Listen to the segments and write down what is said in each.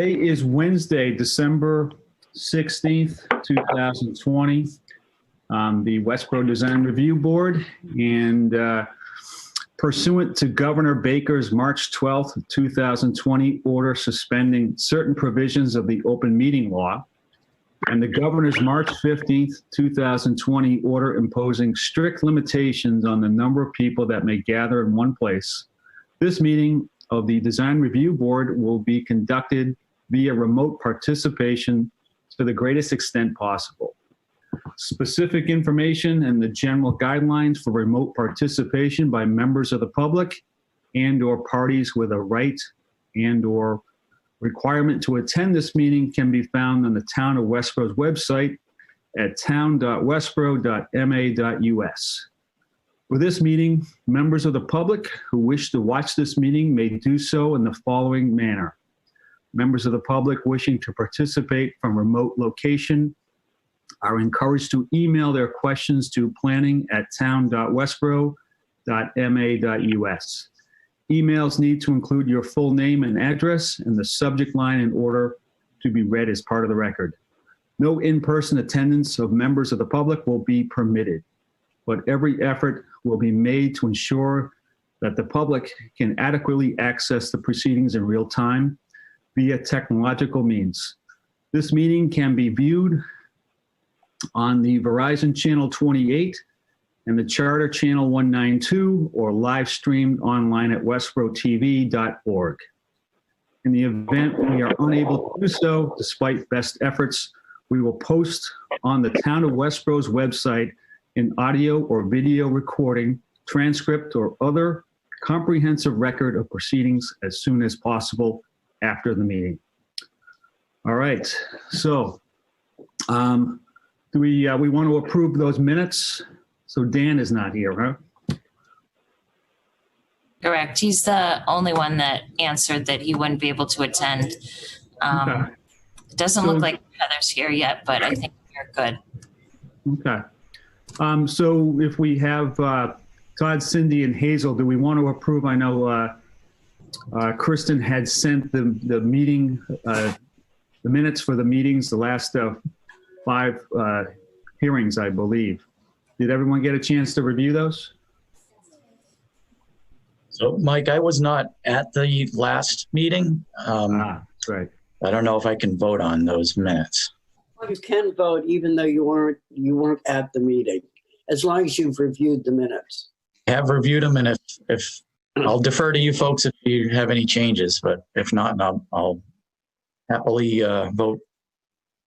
Today is Wednesday, December 16th, 2020. The Westborough Design Review Board, and pursuant to Governor Baker's March 12th, 2020 order suspending certain provisions of the open meeting law, and the Governor's March 15th, 2020 order imposing strict limitations on the number of people that may gather in one place, this meeting of the Design Review Board will be conducted via remote participation to the greatest extent possible. Specific information and the general guidelines for remote participation by members of the public and/or parties with a right and/or requirement to attend this meeting can be found on the Town of Westborough's website at town.westborough.ma.us. For this meeting, members of the public who wish to watch this meeting may do so in the following manner. Members of the public wishing to participate from remote location are encouraged to email their questions to planning@town.westborough.ma.us. Emails need to include your full name and address and the subject line in order to be read as part of the record. No in-person attendance of members of the public will be permitted, but every effort will be made to ensure that the public can adequately access the proceedings in real time via technological means. This meeting can be viewed on the Verizon Channel 28 and the Charter Channel 192, or live streamed online at westboroughtv.org. In the event we are unable to do so, despite best efforts, we will post on the Town of Westborough's website an audio or video recording, transcript, or other comprehensive record of proceedings as soon as possible after the meeting. All right, so do we want to approve those minutes? So Dan is not here, huh? Correct. He's the only one that answered that he wouldn't be able to attend. Okay. It doesn't look like Heather's here yet, but I think we're good. Okay. So if we have Todd, Cindy, and Hazel, do we want to approve? I know Kristen had sent the meeting, the minutes for the meetings, the last 5 hearings, I believe. Did everyone get a chance to review those? So, Mike, I was not at the last meeting. That's right. I don't know if I can vote on those minutes. Well, you can vote even though you weren't at the meeting, as long as you've reviewed the minutes. I have reviewed them, and if I'll defer to you folks if you have any changes, but if not, I'll happily vote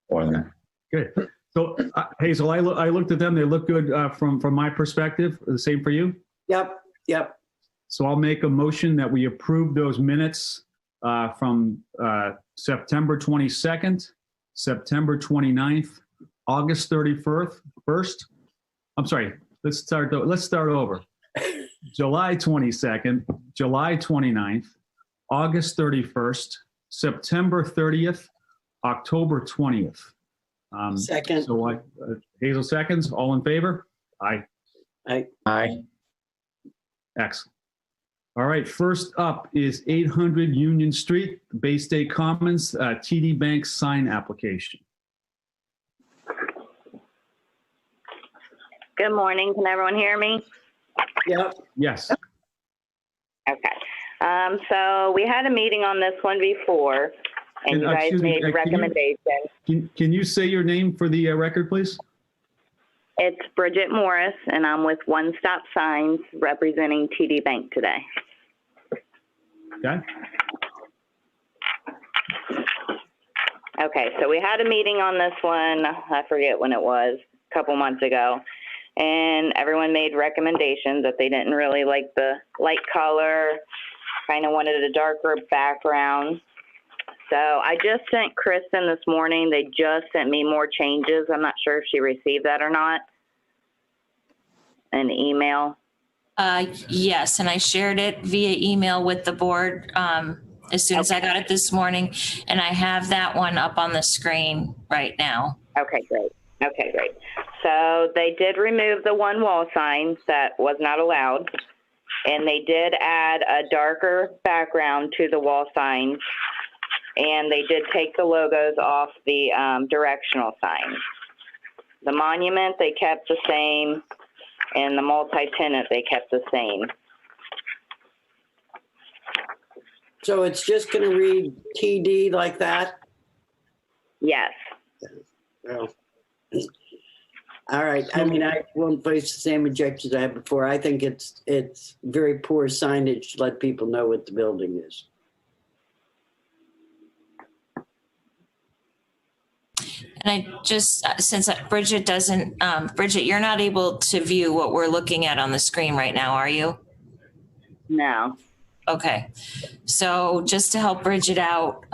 for them. Good. So Hazel, I looked at them. They look good from my perspective. The same for you? Yep. So I'll make a motion that we approve those minutes from September 22nd, September 29th, August 31st. I'm sorry. Let's start over. July 22nd, July 29th, August 31st, September 30th, October 20th. Second. So Hazel seconds. All in favor? Aye. Aye. Excellent. All right. First up is 800 Union Street, Bay State Commons, TD Bank sign application. Good morning. Can everyone hear me? Yep. Yes. Okay. So we had a meeting on this one before, and you guys made recommendations. Can you say your name for the record, please? It's Bridget Morris, and I'm with One Stop Signs representing TD Bank today. Okay. Okay, so we had a meeting on this one, I forget when it was, a couple months ago, and everyone made recommendations that they didn't really like the light color, kind of wanted a darker background. So I just sent Kristen this morning. They just sent me more changes. I'm not sure if she received that or not. An email. Yes, and I shared it via email with the board as soon as I got it this morning, and I have that one up on the screen right now. Okay, great. So they did remove the one wall sign that was not allowed, and they did add a darker background to the wall signs and they did take the logos off the directional signs. The monument, they kept the same, and the multi-tenant, they kept the same. So it's just going to read TD like that? Yes. Well, all right. I mean, I won't face the same objections I had before. I think it's very poor signage to let people know what the building is. And I just, since Bridget doesn't, Bridget, you're not able to view what we're looking at on the screen right now, are you? No. Okay. So just to help Bridget out,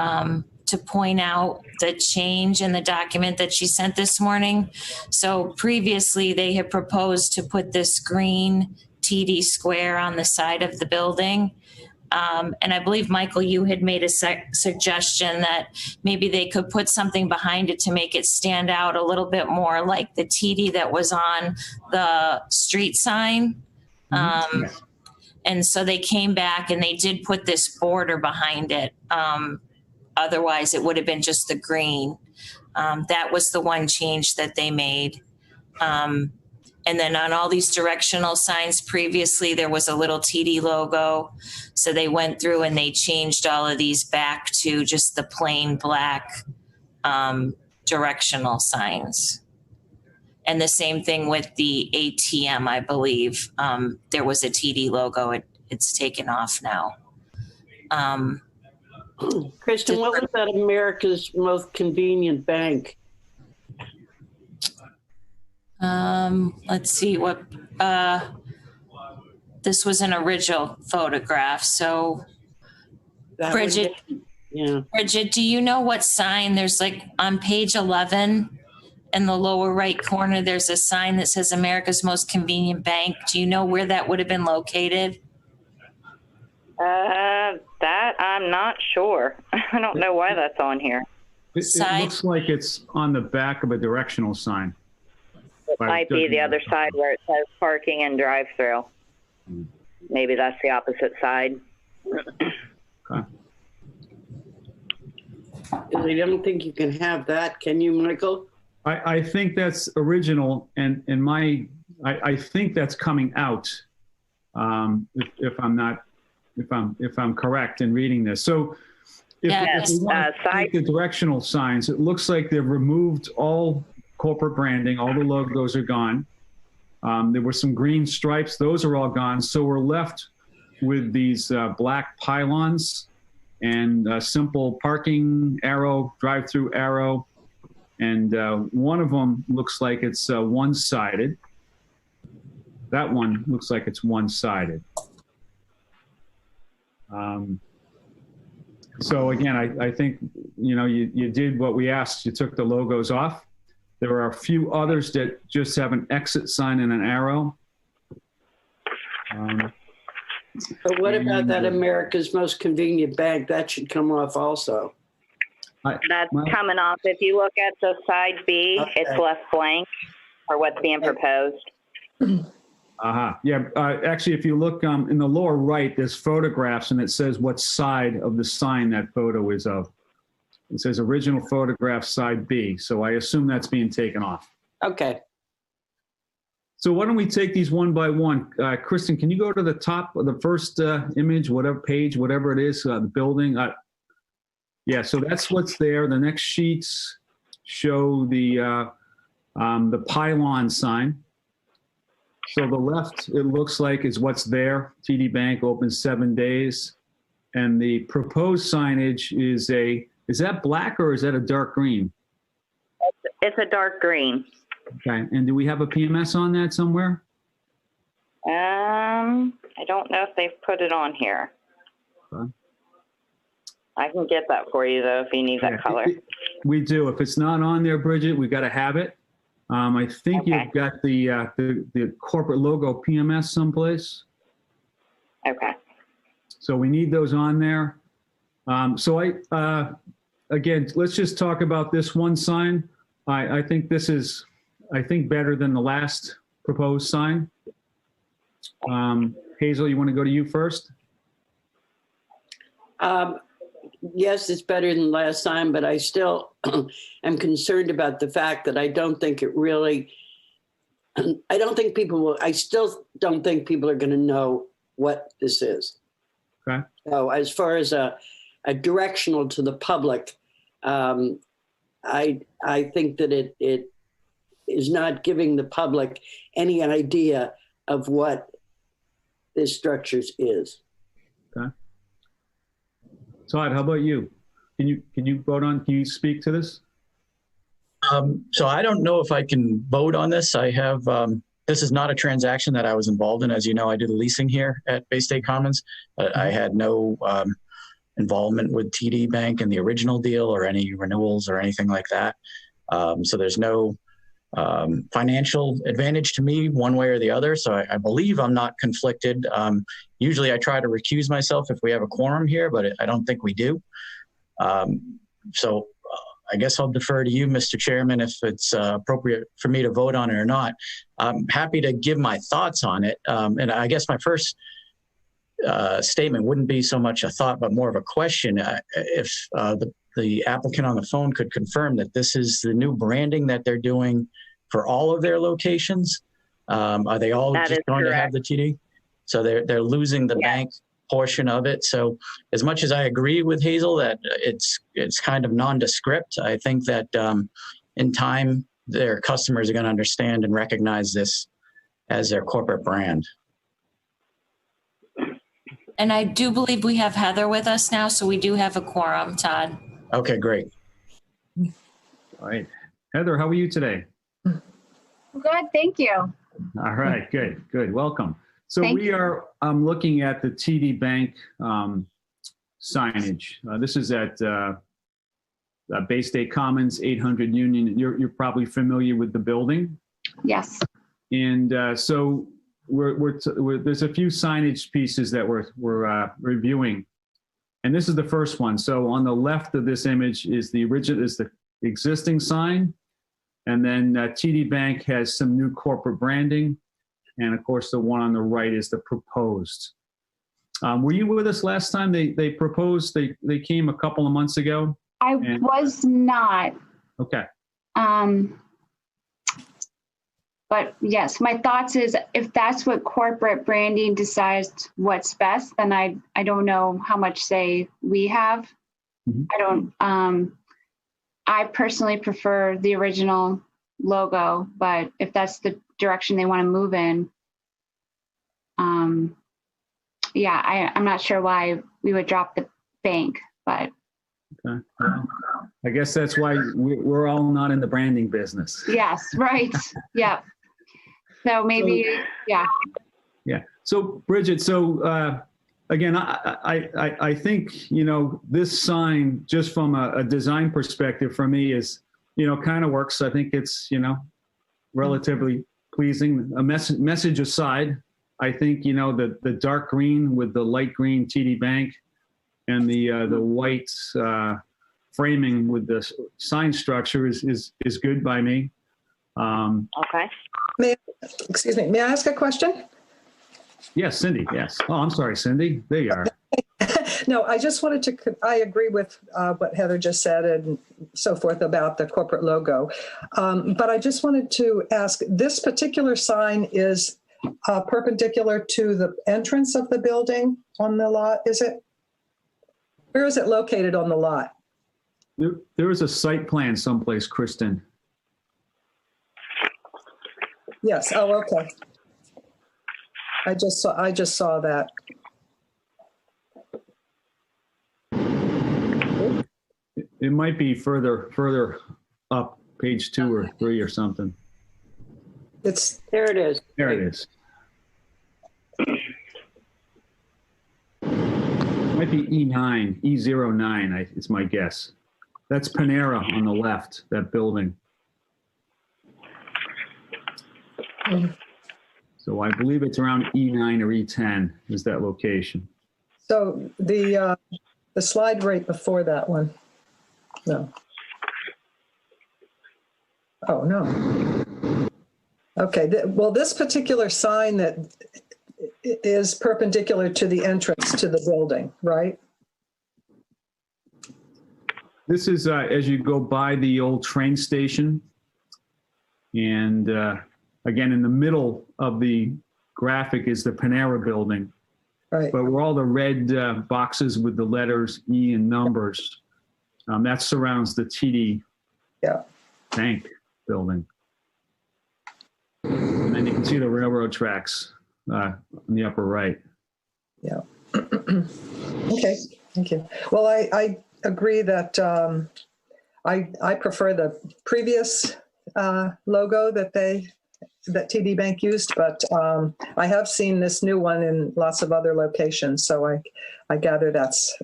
to point out the change in the document that she sent this morning. So previously they had proposed to put this green TD square on the side of the building. And I believe, Michael, you had made a suggestion that maybe they could put something behind it to make it stand out a little bit more like the TD that was on the street sign. And so they came back and they did put this border behind it. Otherwise, it would have been just the green. That was the one change that they made. And then on all these directional signs previously, there was a little TD logo. So they went through and they changed all of these back to just the plain black directional signs. And the same thing with the ATM, I believe. There was a TD logo. It's taken off now. Kristen, what was that America's Most Convenient Bank? Let's see what, this was an original photograph. So That Bridget, yeah. Bridget, do you know what sign? There's like on page 11 in the lower right corner, there's a sign that says America's Most Convenient Bank. Do you know where that would have been located? That I'm not sure. I don't know why that's on here. It looks like it's on the back of a directional sign. It might be the other side where it says parking and drive-through. Maybe that's the opposite side. Okay. I don't think you can have that. Can you, Michael? I think that's original, and I think that's coming out. If I'm correct in reading this. So if we want to take the directional signs, it looks like they've removed all corporate branding. All the logos are gone. There were some green stripes. Those are all gone. So we're left with these black pylons and a simple parking arrow, drive-through arrow. And one of them looks like it's one-sided. That one looks like it's one-sided. So again, I think, you did what we asked. You took the logos off. There are a few others that just have an exit sign and an arrow. But what about that America's Most Convenient Bank? That should come off also. That's coming off. If you look at the side B, it's left blank for what's being proposed. Yeah, actually, if you look in the lower right, there's photographs, and it says what side of the sign that photo is of. It says original photograph side B, so I assume that's being taken off. Okay. So why don't we take these one by one? Kristen, can you go to the top of the first image, whatever page, whatever it is, the building? Yeah, so that's what's there. The next sheets show the pylon sign. So the left, it looks like, is what's there. TD Bank open 7 days. And the proposed signage is that black or is that a dark green? It's a dark green. Okay, and do we have a PMS on that somewhere? I don't know if they've put it on here. Okay. I can get that for you, though, if you need that color. We do. If it's not on there, Bridget, we got to have it. I think you've got the corporate logo PMS someplace. Okay. So we need those on there. Again, let's just talk about this one sign. I think this is, better than the last proposed sign. Hazel, you want to go to you first? yes, it's better than last time, but I still am concerned about the fact that I don't think it really, I don't think people will, I still don't think people are going to know what this is. Okay. So as far as a directional to the public, I think that it is not giving the public any idea of what this structures is. Okay. Todd, how about you? Can you vote on? Can you speak to this? So I don't know if I can vote on this. I have this is not a transaction that I was involved in. As you know, I do the leasing here at Bay State Commons. I had no involvement with TD Bank in the original deal or any renewals or anything like that. So there's no financial advantage to me one way or the other. So I believe I'm not conflicted. Usually I try to recuse myself if we have a quorum here, but I don't think we do. So I guess I'll defer to you, Mr. Chairman, if it's appropriate for me to vote on it or not. I'm happy to give my thoughts on it. And I guess my first statement wouldn't be so much a thought, but more of a question. If the applicant on the phone could confirm that this is the new branding that they're doing for all of their locations. Are they all That just is going to have correct. the TD? So they're losing the bank portion of it. So as much as I agree with Hazel that it's kind of nondescript, I think that in time their customers are going to understand and recognize this as their corporate brand. And I do believe we have Heather with us now, so we do have a quorum, Todd. Okay, great. All right. Heather, how are you today? Good, thank you. All right, good. Welcome. So Thank we are looking at the TD Bank signage. This is at Bay State Commons, 800 Union. You're probably familiar with the building. Yes. And so there's a few signage pieces that we're reviewing. And this is the first one. So on the left of this image is the existing sign. And then TD Bank has some new corporate branding. And of course, the one on the right is the proposed. Were you with us last time? They proposed, they came a couple of months ago? I was not. Okay. But yes, my thoughts is if that's what corporate branding decides what's best, then I don't know how much say we have. Mm-hmm. I personally prefer the original logo, but if that's the direction they want to move in, I'm not sure why we would drop the bank, but. Okay. Well, I guess that's why we're all not in the branding business. Yes, right. Yeah. So maybe, yeah. Yeah. So Bridget, again, I think, this sign, just from a design perspective for me is, kind of works. I think it's, relatively pleasing. A message aside, I think, the dark green with the light green TD Bank and the white framing with the sign structure is good by me. Okay. Excuse me, may I ask a question? Yes, Cindy, yes. Oh, I'm sorry, Cindy. There you are. No, I just wanted to, I agree with what Heather just said and so forth about the corporate logo. But I just wanted to ask, this particular sign is perpendicular to the entrance of the building on the lot, is it? Where is it located on the lot? There is a site plan someplace, Kristen. Yes, oh, okay. I just saw that. It might be further up, page 2 or 3 or something. There it is. There it is. Might be E9, E09, it's my guess. That's Panera on the left, that building. So I believe it's around E9 or E10 is that location. So the slide right before that one. No. Oh, no. Okay, well, this particular sign that is perpendicular to the entrance to the building, right? This is as you go by the old train station. And again, in the middle of the graphic is the Panera building. Right. But where all the red boxes with the letters E and numbers, that surrounds the TD Bank building. And then you can see the railroad tracks on the upper right. Yeah. Okay, thank you. Well, I agree that I prefer the previous logo that TD Bank used, but I have seen this new one in lots of other locations, so I gather that's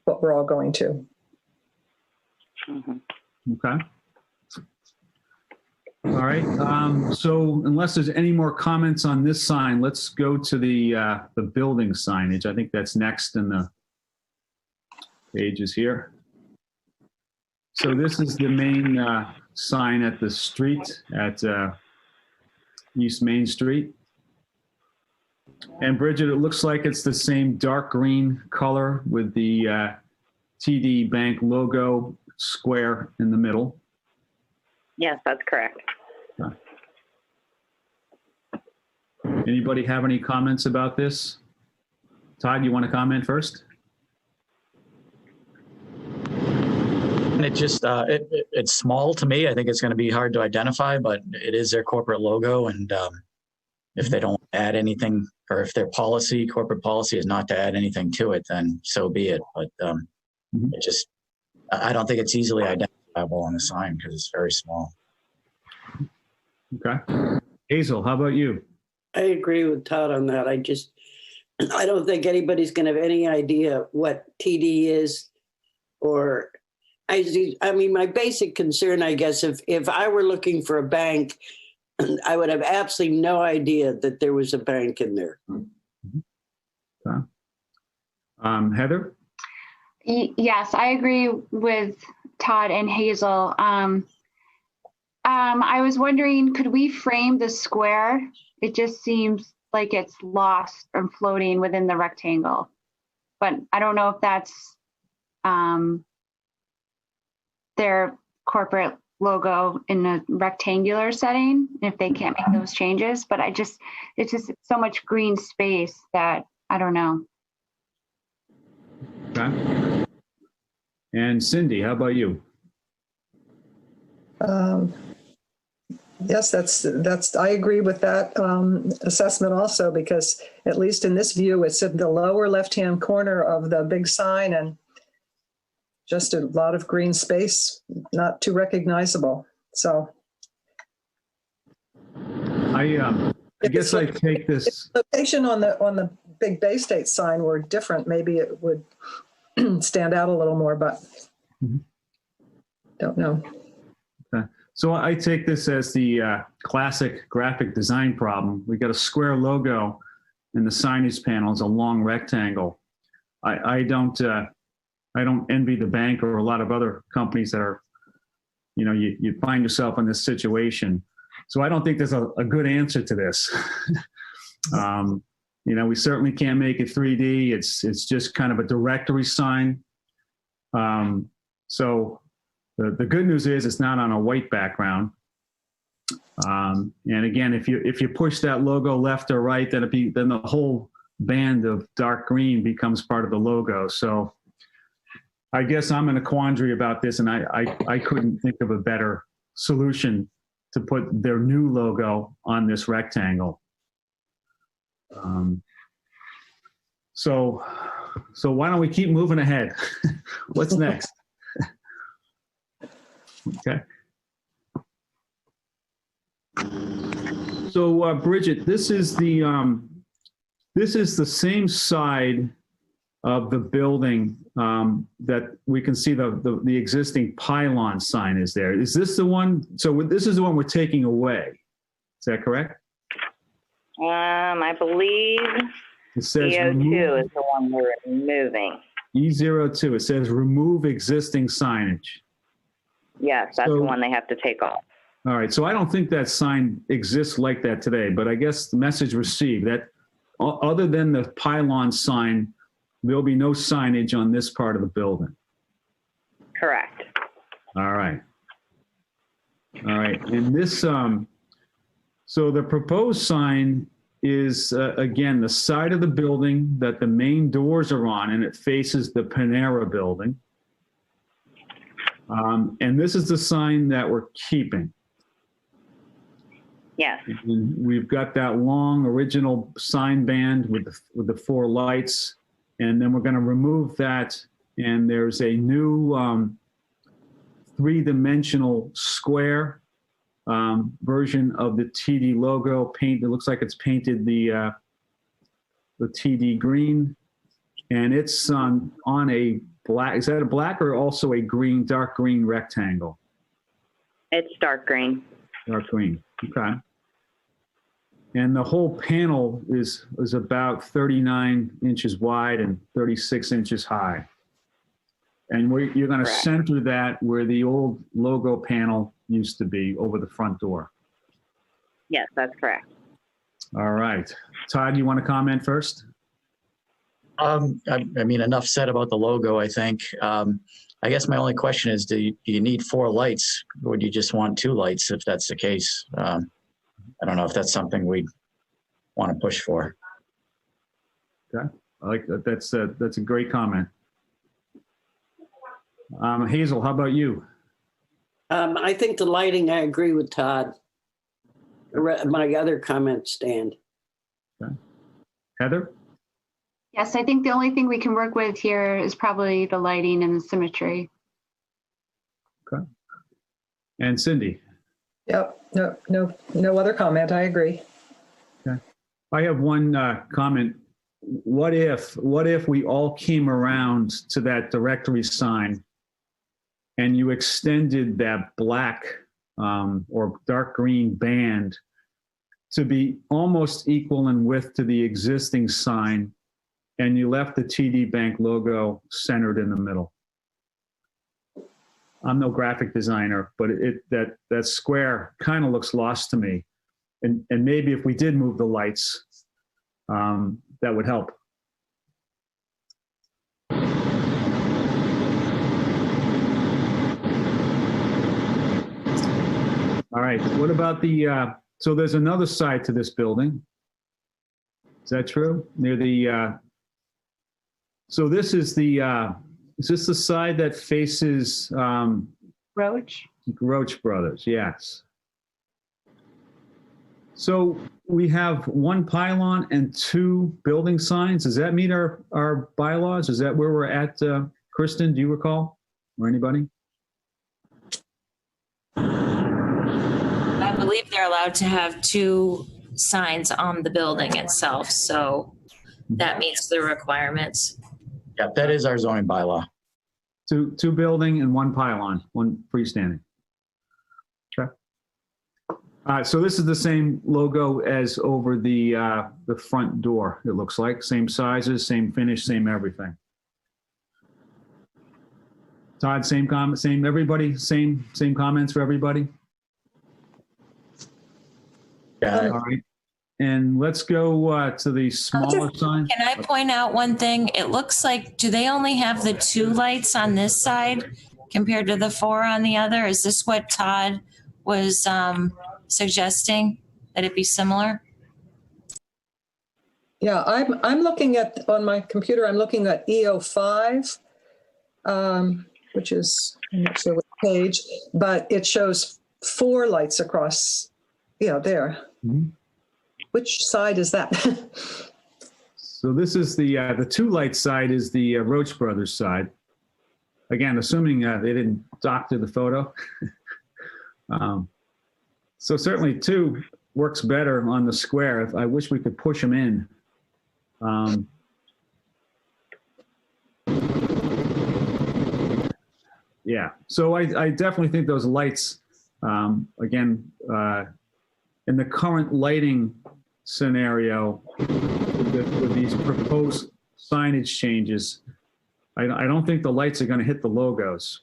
what we're all going to. Okay. All right. So unless there's any more comments on this sign, let's go to the building signage. I think that's next in the pages here. So this is the main sign at the street at East Main Street. And Bridget, it looks like it's the same dark green color with the TD Bank logo square in the middle. Yes, that's correct. Anybody have any comments about this? Todd, you want to comment first? And it just, it's small to me. I think it's going to be hard to identify, but it is their corporate logo. And if they don't add anything, or if their corporate policy is not to add anything to it, then so be it. But it just, I don't think it's easily identifiable on the sign because it's very small. Okay. Hazel, how about you? I agree with Todd on that. I don't think anybody's going to have any idea what TD is, or I mean, my basic concern, I guess, if I were looking for a bank, I would have absolutely no idea that there was a bank in there. Okay. Heather? Yes, I agree with Todd and Hazel. I was wondering, could we frame the square? It just seems like it's lost or floating within the rectangle. But I don't know if that's their corporate logo in a rectangular setting, if they can't make those changes. But it's just so much green space that I don't know. Okay. And Cindy, how about you? Yes, that's. I agree with that assessment also, because at least in this view, it's in the lower left-hand corner of the big sign, and just a lot of green space, not too recognizable. So, I guess I take this. If the location on the big Bay State sign were different, maybe it would stand out a little more, but don't know. Okay. So I take this as the classic graphic design problem. We got a square logo, and the signage panel is a long rectangle. I don't envy the bank or a lot of other companies that are, you find yourself in this situation. So I don't think there's a good answer to this. We certainly can't make it 3D. It's just kind of a directory sign. So the good news is it's not on a white background. And again, if you push that logo left or right, then the whole band of dark green becomes part of the logo. So I guess I'm in a quandary about this, and I couldn't think of a better solution to put their new logo on this rectangle. So why don't we keep moving ahead? What's next? Okay. So Bridget, this is the same side of the building that we can see the existing pylon sign is there. Is this the one? So this is the one we're taking away. Is that correct? I believe it says E02 is the one we're removing. E02. It says remove existing signage. Yes, that's the one they have to take off. All right. So I don't think that sign exists like that today, but I guess the message received that other than the pylon sign, there'll be no signage on this part of the building. Correct. All right. All right. And this, so the proposed sign is, again, the side of the building that the main doors are on, and it faces the Panera building. And this is the sign that we're keeping. Yes. And we've got that long original sign band with the 4 lights, and then we're going to remove that, and there's a new 3-dimensional square version of the TD logo paint. It looks like it's painted the TD green, and it's on a black. Is that a black or also a green, dark green rectangle? It's dark green. Dark green. Okay. And the whole panel is about 39 inches wide and 36 inches high. And you're going to Correct. center that where the old logo panel used to be, over the front door. Yes, that's correct. All right. Todd, you want to comment first? I mean, enough said about the logo, I think. I guess my only question is, do you need 4 lights, or do you just want 2 lights if that's the case? I don't know if that's something we want to push for. Okay. I like that. That's a great comment. Hazel, how about you? I think the lighting, I agree with Todd. My other comments stand. Okay. Heather? Yes, I think the only thing we can work with here is probably the lighting and the symmetry. Okay. And Cindy? Yep. No other comment. I agree. Okay. I have one comment. What if we all came around to that directory sign and you extended that black or dark green band to be almost equal in width to the existing sign, and you left the TD Bank logo centered in the middle? I'm no graphic designer, but that square kind of looks lost to me. And maybe if we did move the lights, that would help. All right, what about so there's another side to this building. Is that true? Near the, so this is is this the side that faces Roach? Roach Brothers? Yes. So we have 1 pylon and 2 building signs. Does that meet our bylaws? Is that where we're at, Kristen? Do you recall, or anybody? I believe they're allowed to have 2 signs on the building itself, so that meets the requirements. Yeah, that is our zoning bylaw. 2 building and 1 pylon, 1 freestanding. Okay. So this is the same logo as over the front door, it looks like. Same sizes, same finish, same everything. Todd, same comment, same everybody, same comments for everybody? Yeah. All right. And let's go to the smaller sign. Can I point out one thing? It looks like, do they only have the 2 lights on this side compared to the 4 on the other? Is this what Todd was suggesting, that it be similar? Yeah, I'm looking at, on my computer, I'm looking at EO5, which is, I'm not sure what page, but it shows 4 lights across, there. Mhm. Which side is that? So this is the 2 light side is the Roach Brothers side. Again, assuming they didn't doctor the photo. So certainly 2 works better on the square. I wish we could push them in. Yeah, so I definitely think those lights, again, in the current lighting scenario with these proposed signage changes, I don't think the lights are going to hit the logos.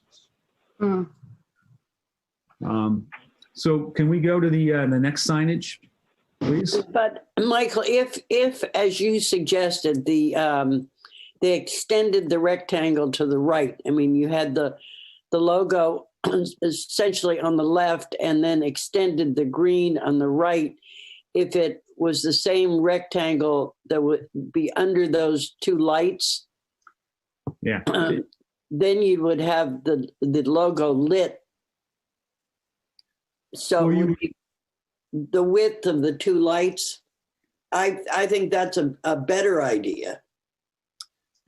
Mm. So can we go to the next signage, please? But Michael, if as you suggested, they extended the rectangle to the right. I mean, you had the the logo essentially on the left and then extended the green on the right, if it was the same rectangle that would be under those two lights, Yeah. then you would have the logo lit. So Well, it you- would be the width of the two lights. I think that's a better idea.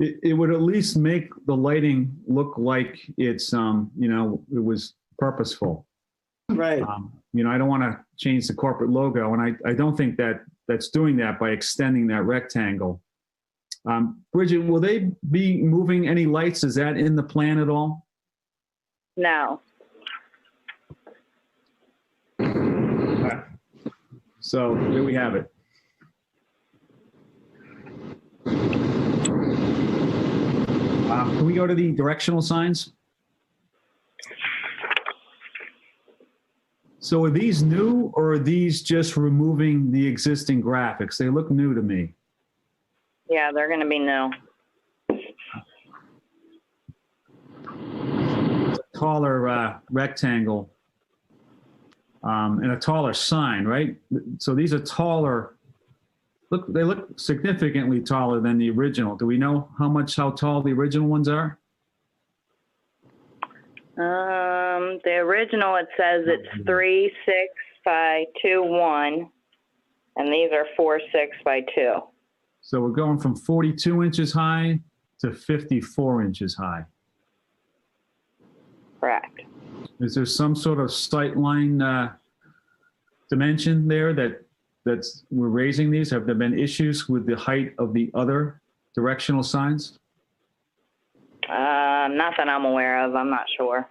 It would at least make the lighting look like it's, it was purposeful. Right. I don't want to change the corporate logo, and I don't think that's doing that by extending that rectangle. Bridget, will they be moving any lights? Is that in the plan at all? No. So there we have it. Can we go to the directional signs? So are these new, or are these just removing the existing graphics? They look new to me. Yeah, they're going to be new. Taller rectangle and a taller sign, right? So these are taller. They look significantly taller than the original. Do we know how tall the original ones are? The original, it says it's 3'6" by 2'1", and these are 4'6" by 2". So we're going from 42 inches high to 54 inches high. Correct. Is there some sort of sightline dimension there that's we're raising these? Have there been issues with the height of the other directional signs? Not that I'm aware of. I'm not sure.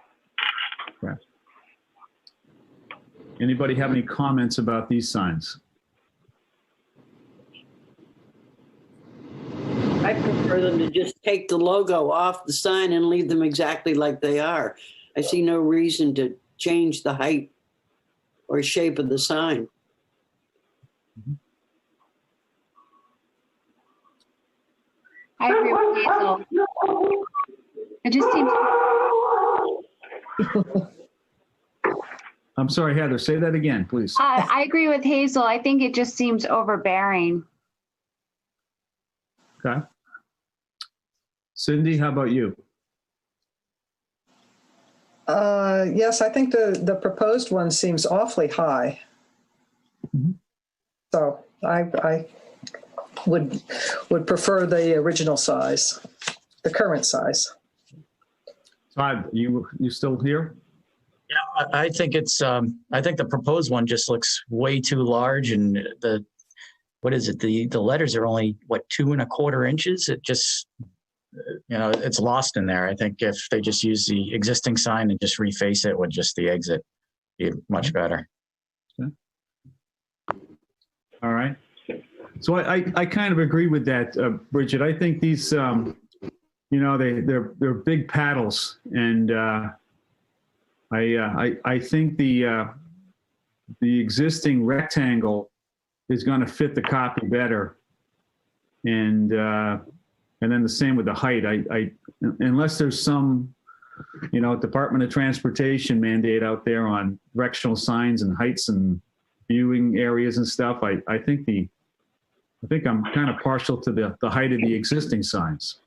Okay. Anybody have any comments about these signs? I prefer them to just take the logo off the sign and leave them exactly like they are. I see no reason to change the height or shape of the sign. I agree with Hazel. It just seems, I'm sorry, Heather, say that again, please. I agree with Hazel. I think it just seems overbearing. Okay. Cindy, how about you? Yes, I think the proposed one seems awfully high. Mhm. So I would prefer the original size, the current size. Todd, you still here? Yeah, I think it's, I think the proposed one just looks way too large, and what is it? The letters are only, 2¼ inches? It just, it's lost in there. I think if they just use the existing sign and just reface it with just the exit, be much better. Okay. All right. So I kind of agree with that, Bridget. I think these, they're big paddles, and I think the existing rectangle is going to fit the copy better, and then the same with the height. I unless there's some, Department of Transportation mandate out there on directional signs and heights and viewing areas and stuff, I think I'm kind of partial to the height of the existing signs.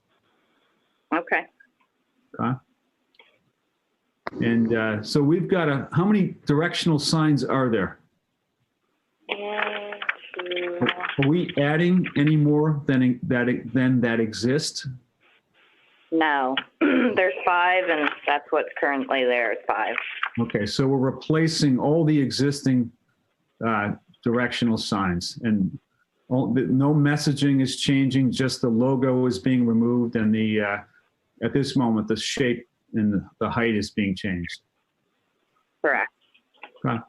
Okay. Okay. And so we've got how many directional signs are there? Are we adding any more than that exist? No, there's 5, and that's what's currently there is 5. Okay, so we're replacing all the existing directional signs, and no messaging is changing, just the logo is being removed, and at this moment, the shape and the height is being changed. Correct. Okay.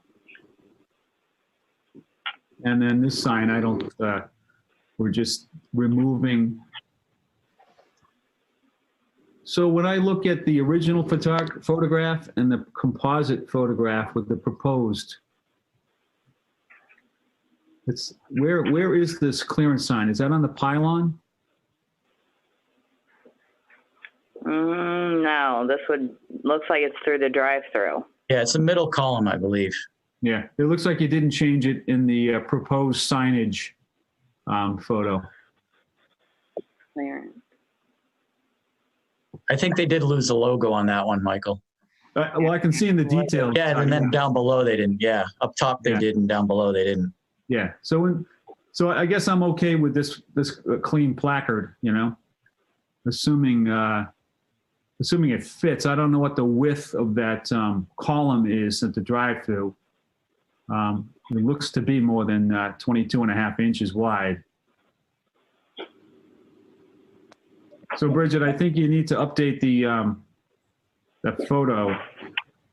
And then this sign, we're just removing. So when I look at the original photograph and the composite photograph with the proposed, where is this clearance sign? Is that on the pylon? No, looks like it's through the drive-through. Yeah, it's a middle column, I believe. Yeah, it looks like you didn't change it in the proposed signage photo. Clearance. I think they did lose the logo on that one, Michael. Well, I can see in the detail. Yeah, and then down below they didn't. Yeah, up top they Yeah. did, and down below they didn't. Yeah. So I guess I'm okay with this clean placard, assuming it fits. I don't know what the width of that column is at the drive-through. It looks to be more than 22.5 inches wide. So Bridget, I think you need to update the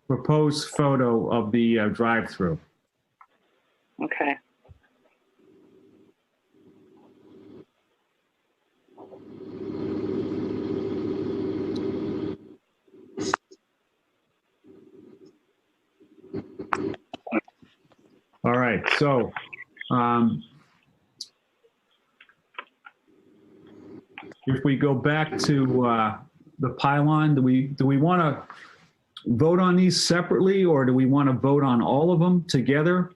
proposed photo of the drive-through. Okay. All right, so if we go back to the pylon, do we want to vote on these separately, or do we want to vote on all of them together?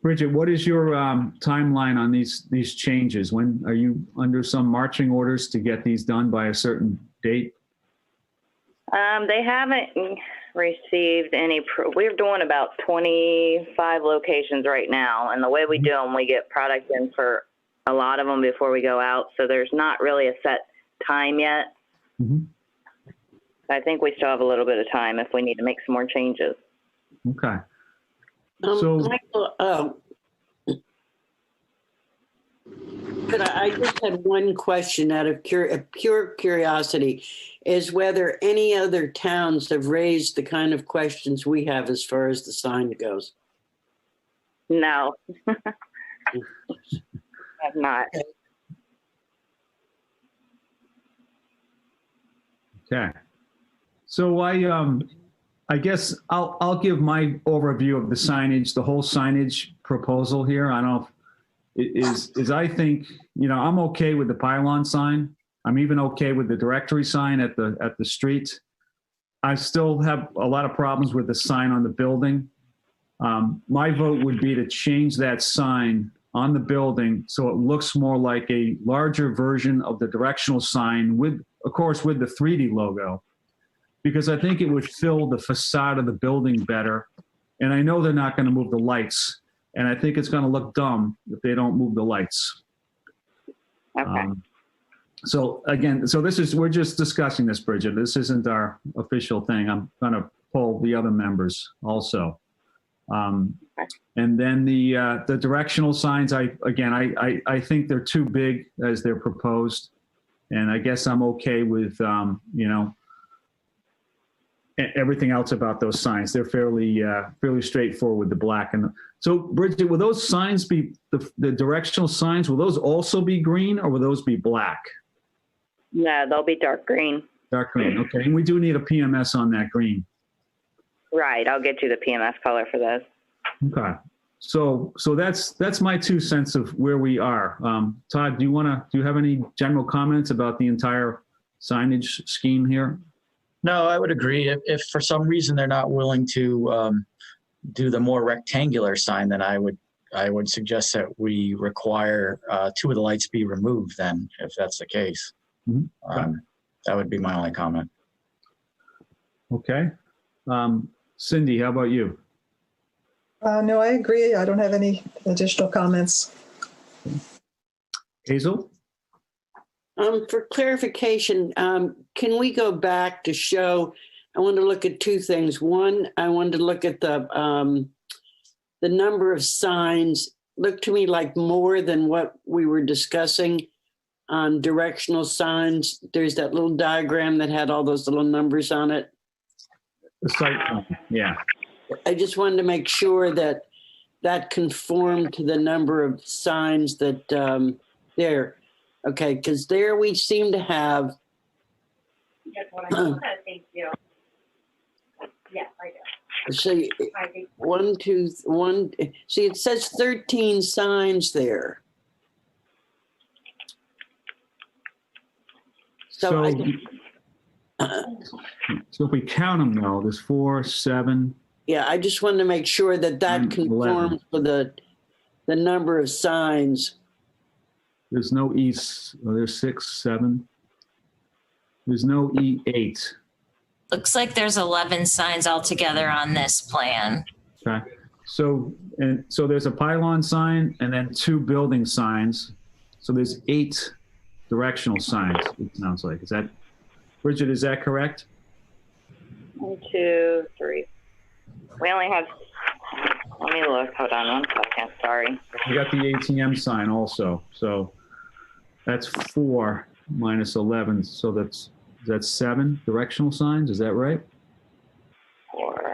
Bridget, what is your timeline on these changes? When are you under some marching orders to get these done by a certain date? They haven't received any. We're doing about 25 locations right now, and the way we do them, we get product in for a lot of them before we go out. So there's not really a set time yet. Mm-hmm. I think we still have a little bit of time if we need to make some more changes. Okay. So, Michael, I just had one question out of pure curiosity, is whether any other towns have raised the kind of questions we have as far as the sign goes. No, have not. okay. So I guess I'll give my overview of the signage, the whole signage proposal here. I don't know if I think, I'm okay with the pylon sign. I'm even okay with the directory sign at the street. I still have a lot of problems with the sign on the building. My vote would be to change that sign on the building so it looks more like a larger version of the directional sign with, of course, with the 3D logo, because I think it would fill the facade of the building better. And I know they're not going to move the lights, and I think it's going to look dumb if they don't move the lights. Okay. So again, we're just discussing this, Bridget. This isn't our official thing. I'm going to poll the other members also. And then the directional signs, I think they're too big as they're proposed. And I guess I'm okay with, everything else about those signs. They're fairly straightforward with the black. And so, Bridget, will those signs be, the directional signs, will those also be green, or will those be black? No, they'll be dark green. Dark green, okay. And we do need a PMS on that green. Right, I'll get you the PMS color for those. Okay. So that's my 2 cents of where we are. Todd, do you have any general comments about the entire signage scheme here? No, I would agree. If for some reason they're not willing to do the more rectangular sign, then I would suggest that we require 2 of the lights be removed then, if that's the case. Mm-hmm. Okay. That would be my only comment. Okay. Cindy, how about you? No, I agree. I don't have any additional comments. Hazel? For clarification, can we go back to show, I want to look at 2 things. One, I wanted to look at the number of signs. Looked to me like more than what we were discussing on directional signs. There's that little diagram that had all those little numbers on it. The site plan, yeah. I just wanted to make sure that that conformed to the number of signs that there. Okay, because there we seem to have. Thank you. Yes, I do. So 1, 2, 1. See, it says 13 signs there. So I So, think- so if we count them though, there's 4, 7, Yeah, I just wanted to make sure that that And 11. conforms with the number of signs. there's no east, oh, there's 6, 7. There's no E8. Looks like there's 11 signs altogether on this plan. Okay. So there's a pylon sign and then 2 building signs. So there's 8 directional signs, it sounds like. Is that, Bridget, is that correct? 1, 2, 3. We only have, let me look. Hold on 1 second. Sorry. You got the ATM sign also. So that's 4 minus 11. So that's 7 directional signs. Is that right? 4,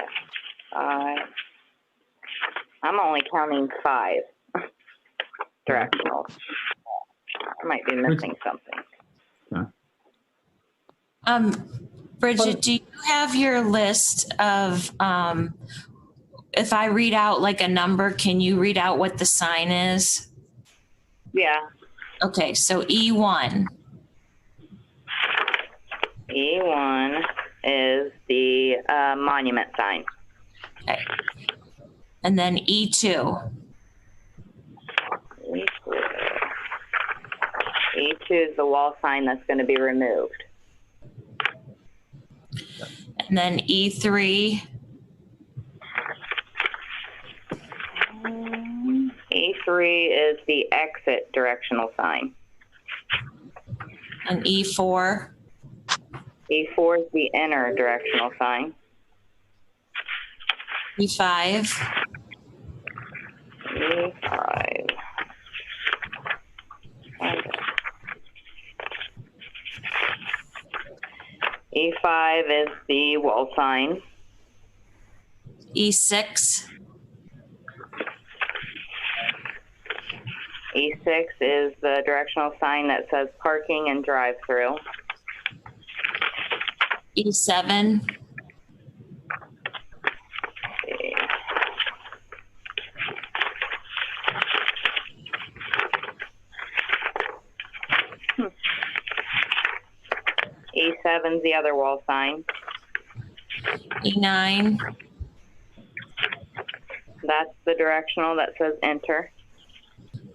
5. I'm only counting 5 directional. I might be missing something. Bridget, do you have your list of, if I read out like a number, can you read out what the sign is? Yeah. Okay, so E1. E1 is the monument sign. Okay. And then E2. E2 is the wall sign that's going to be removed. And then E3. E3 is the exit directional sign. And E4. E4 is the inner directional sign. E5. E5. E5 is the wall sign. E6. E6 is the directional sign that says parking and drive-through. E7. E7 is the other wall sign. E9. That's the directional that says enter.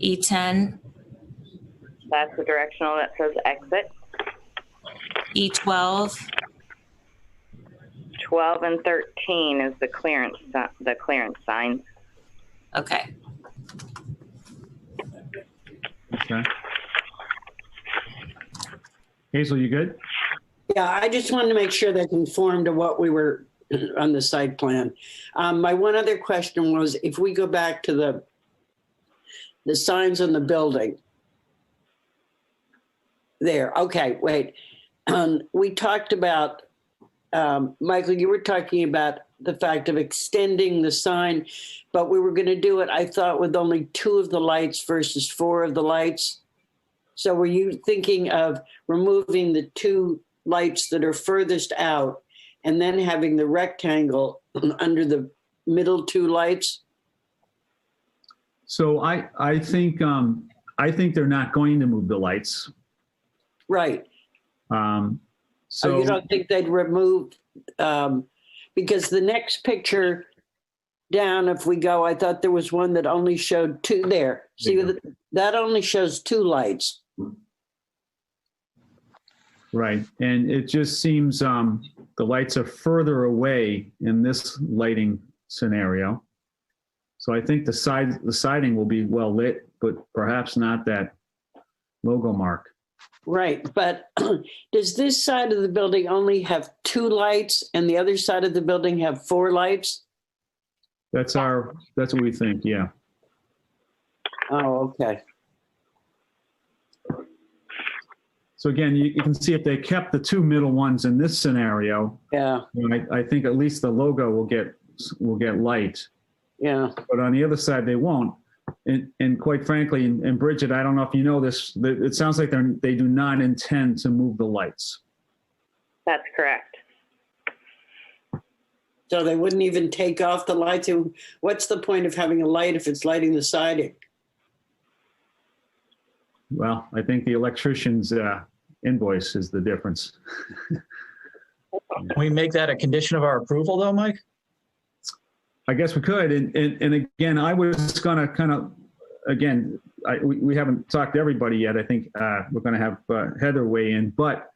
E10. That's the directional that says exit. E12. 12 and 13 is the clearance signs. Okay. Okay. Hazel, you good? Yeah, I just wanted to make sure they conform to what we were on the site plan. My one other question was, if we go back to the signs on the building. There, okay, wait. We talked about, Michael, you were talking about the fact of extending the sign, but we were gonna do it, I thought, with only 2 of the lights versus 4 of the lights. So were you thinking of removing the 2 lights that are furthest out and then having the rectangle under the middle 2 lights? So I think they're not going to move the lights. Right. So So you don't think they'd remove, because the next picture down, if we go, I thought there was one that only showed 2 there. See, that only shows 2 lights. right, and it just seems the lights are further away in this lighting scenario. So I think the siding will be well lit, but perhaps not that logo mark. Right, but does this side of the building only have 2 lights and the other side of the building have 4 lights? That's what we think, yeah. Oh, okay. So again, you can see if they kept the 2 middle ones in this scenario, Yeah, I think at least the logo will get light. yeah. But on the other side, they won't. And quite frankly, and Bridget, I don't know if you know this, it sounds like they do not intend to move the lights. That's correct. So they wouldn't even take off the lights? What's the point of having a light if it's lighting the siding? Well, I think the electricians invoice is the difference. Can we make that a condition of our approval though, Mike? I guess we could. And again, I was going to kind of, again, we haven't talked to everybody yet. I think we're going to have Heather weigh in. But,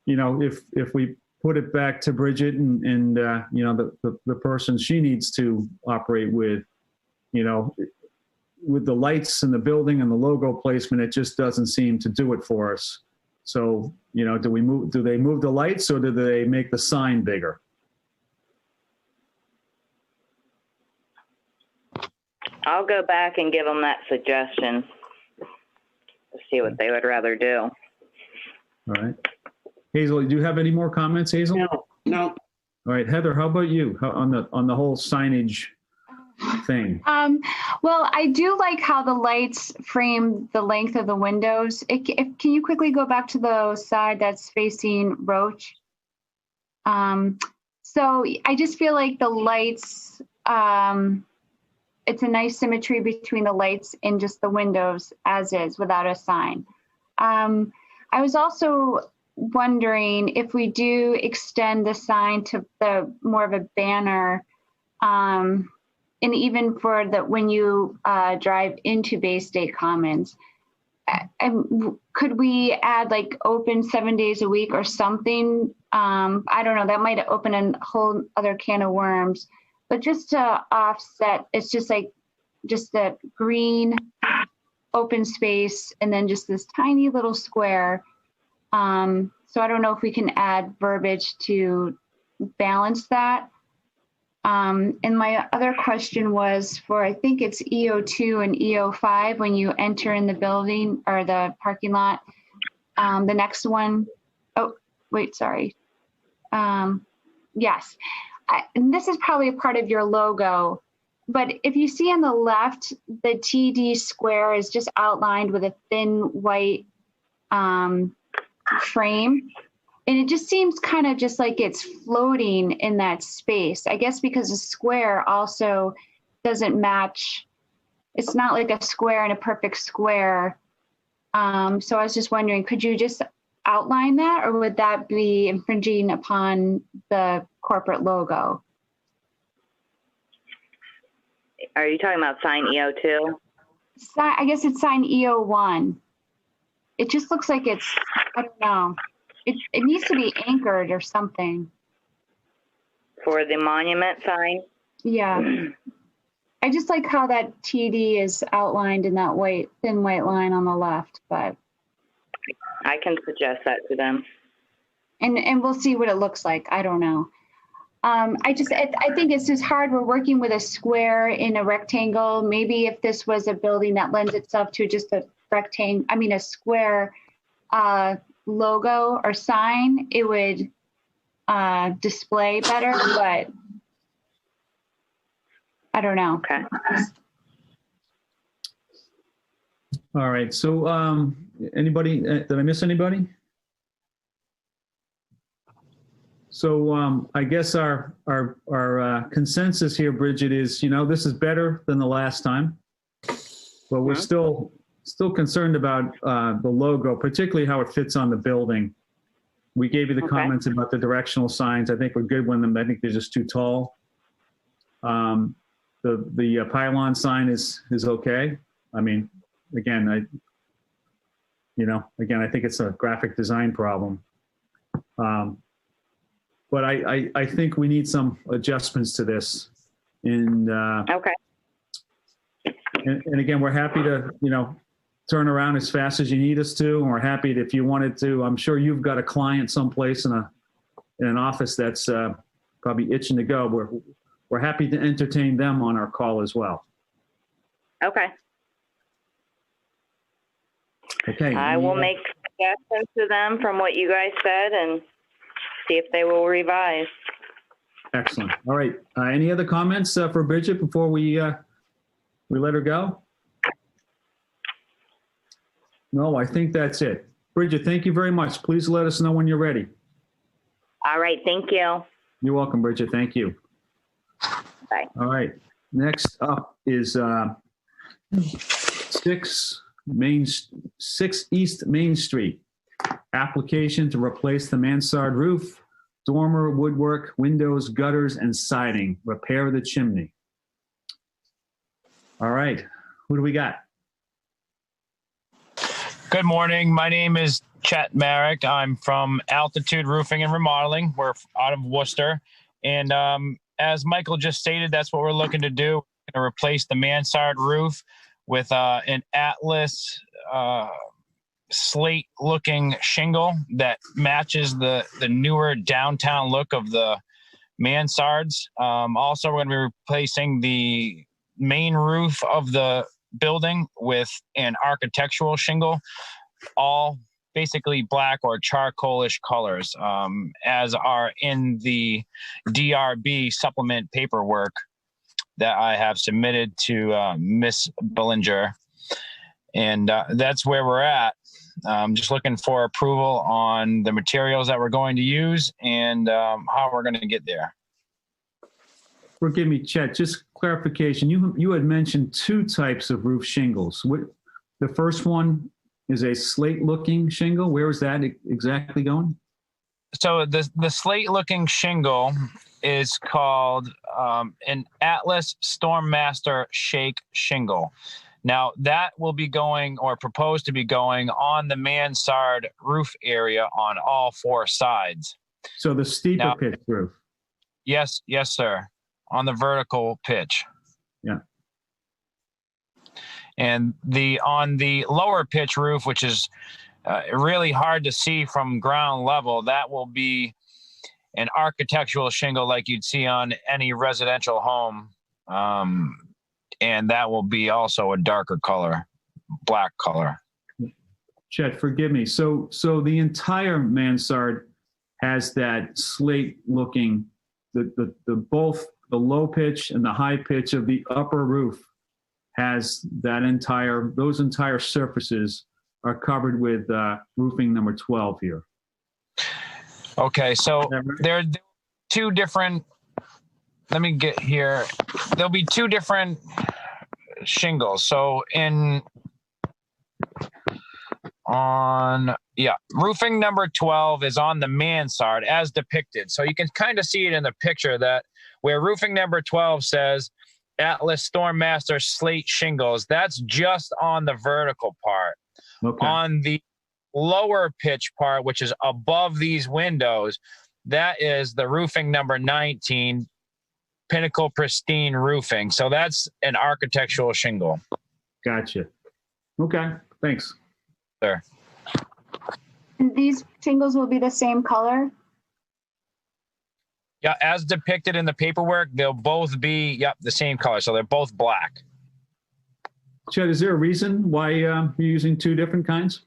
if we put it back to Bridget and the person she needs to operate with, with the lights and the building and the logo placement, it just doesn't seem to do it for us. So, do they move the lights or do they make the sign bigger? I'll go back and give them that suggestion to see what they would rather do. All right. Hazel, do you have any more comments, Hazel? No. All right, Heather, how about you on the whole signage thing? Well, I do like how the lights frame the length of the windows. Can you quickly go back to the side that's facing Roach? So I just feel like the lights, it's a nice symmetry between the lights and just the windows as is without a sign. I was also wondering if we do extend the sign to the more of a banner, and even for when you drive into Bay State Commons, could we add like open 7 days a week or something? I don't know, that might open a whole other can of worms. But just to offset, it's just that green open space and then just this tiny little square. So I don't know if we can add verbiage to balance that. And my other question was for, I think it's EO2 and EO5 when you enter in the building or the parking lot. The next one, oh, wait, sorry. Yes. And this is probably a part of your logo, but if you see on the left, the TD square is just outlined with a thin white frame. And it just seems kind of just like it's floating in that space. I guess because the square also doesn't match. It's not like a square and a perfect square. So I was just wondering, could you just outline that, or would that be infringing upon the corporate logo? Are you talking about sign EO2? I guess it's sign EO1. It just looks like it's, I don't know. It needs to be anchored or something. For the monument sign? Yeah. I just like how that TD is outlined in that thin white line on the left, but. I can suggest that to them. And we'll see what it looks like. I don't know. I think it's just hard. We're working with a square in a rectangle. Maybe if this was a building that lends itself to just a a square logo or sign, it would display better, but I don't know. Okay. All right. So anybody, did I miss anybody? So I guess our consensus here, Bridget, is, this is better than the last time, but we're still concerned about the logo, particularly how it fits on the building. We gave you the comments about the directional signs. I think we're good with them. I think they're just too tall. The pylon sign is okay. I mean, again, I think it's a graphic design problem. But I think we need some adjustments to this. And okay. And again, we're happy to, turn around as fast as you need us to. And we're happy if you wanted to. I'm sure you've got a client someplace in an office that's probably itching to go. We're happy to entertain them on our call as well. Okay. Okay. I will make suggestions to them from what you guys said and see if they will revise. Excellent. All right. Any other comments for Bridget before we let her go? No, I think that's it. Bridget, thank you very much. Please let us know when you're ready. All right. Thank you. You're welcome, Bridget. Thank you. Bye. All right. Next up is 6 East Main Street. Application to replace the mansard roof, dormer, woodwork, windows, gutters, and siding. Repair the chimney. All right, who do we got? Good morning. My name is Chet Merrick. I'm from Altitude Roofing and Remodeling. We're out of Worcester. And as Michael just stated, that's what we're looking to do. We're going to replace the mansard roof with an Atlas slate-looking shingle that matches the newer downtown look of the mansards. Also, we're going to be replacing the main roof of the building with an architectural shingle, all basically black or charcoalish colors, as are in the DRB supplement paperwork that I have submitted to Miss Bellinger. And that's where we're at. Just looking for approval on the materials that we're going to use and how we're going to get there. Forgive me, Chet, just clarification. You had mentioned two types of roof shingles. The first one is a slate-looking shingle. Where is that exactly going? So the slate-looking shingle is called an Atlas Stormmaster Shake shingle. Now, that will be going, or proposed to be going, on the mansard roof area on all four sides. So the steeper pitch roof? Yes, sir. On the vertical pitch. Yeah. And on the lower pitch roof, which is really hard to see from ground level, that will be an architectural shingle like you'd see on any residential home. And that will be also a darker color, black color. Chet, forgive me. So the entire mansard has that slate looking, both the low pitch and the high pitch of the upper roof has those entire surfaces are covered with roofing number 12 here. Okay, so there are two different, let me get here. There'll be two different shingles. So roofing number 12 is on the mansard as depicted. So you can kind of see it in the picture that where roofing number 12 says Atlas Stormmaster slate shingles, that's just on the vertical part. Okay. On the lower pitch part, which is above these windows, that is the roofing number 19, Pinnacle Pristine Roofing. So that's an architectural shingle. Gotcha. Okay, thanks. Sure. And these shingles will be the same color? Yeah, as depicted in the paperwork, they'll both be, the same color. So they're both black. Chet, is there a reason why you're using two different kinds?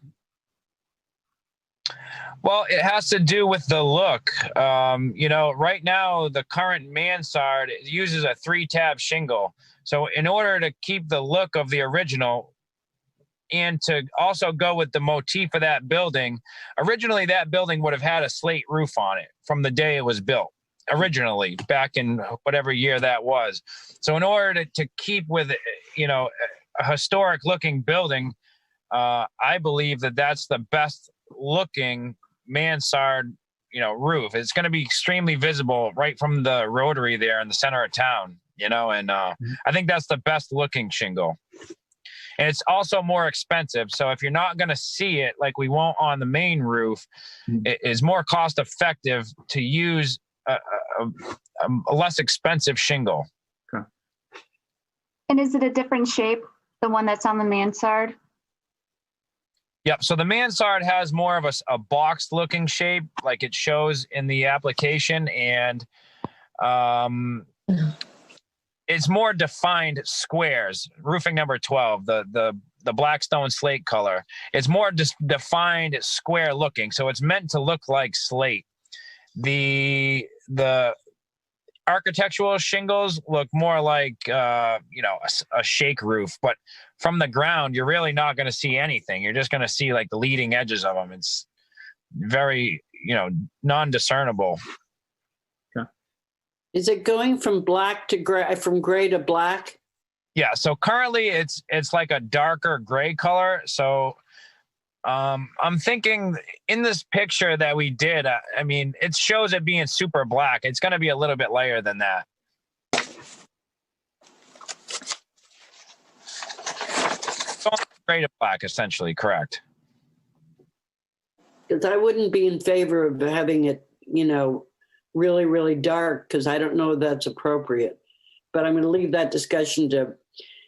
Well, it has to do with the look. Right now, the current mansard uses a 3-tab shingle. So in order to keep the look of the original and to also go with the motif of that building, originally that building would have had a slate roof on it from the day it was built. Originally, back in whatever year that was. So in order to keep with, a historic looking building, I believe that that's the best looking mansard, roof. It's going to be extremely visible right from the rotary there in the center of town, and I think that's the best looking shingle. And it's also more expensive. So if you're not going to see it like we won't on the main roof, it is more cost effective to use a less expensive shingle. Okay. And is it a different shape, the one that's on the mansard? Yep. So the mansard has more of a boxed looking shape, like it shows in the application, and it's more defined squares. Roofing number 12, the Blackstone slate color, it's more defined square looking. So it's meant to look like slate. The architectural shingles look more like a shake roof, but from the ground you're really not going to see anything. You're just going to see like the leading edges of them. It's very non-discernible. Okay. Is it going from black to gray, from gray to black? Yeah. So currently it's like a darker gray color. So I'm thinking in this picture that we did, I mean, it shows it being super black. It's going to be a little bit lighter than that. Straight up black, essentially, correct. Because I wouldn't be in favor of having it, you know, really, really dark, because I don't know if that's appropriate. But I'm going to leave that discussion to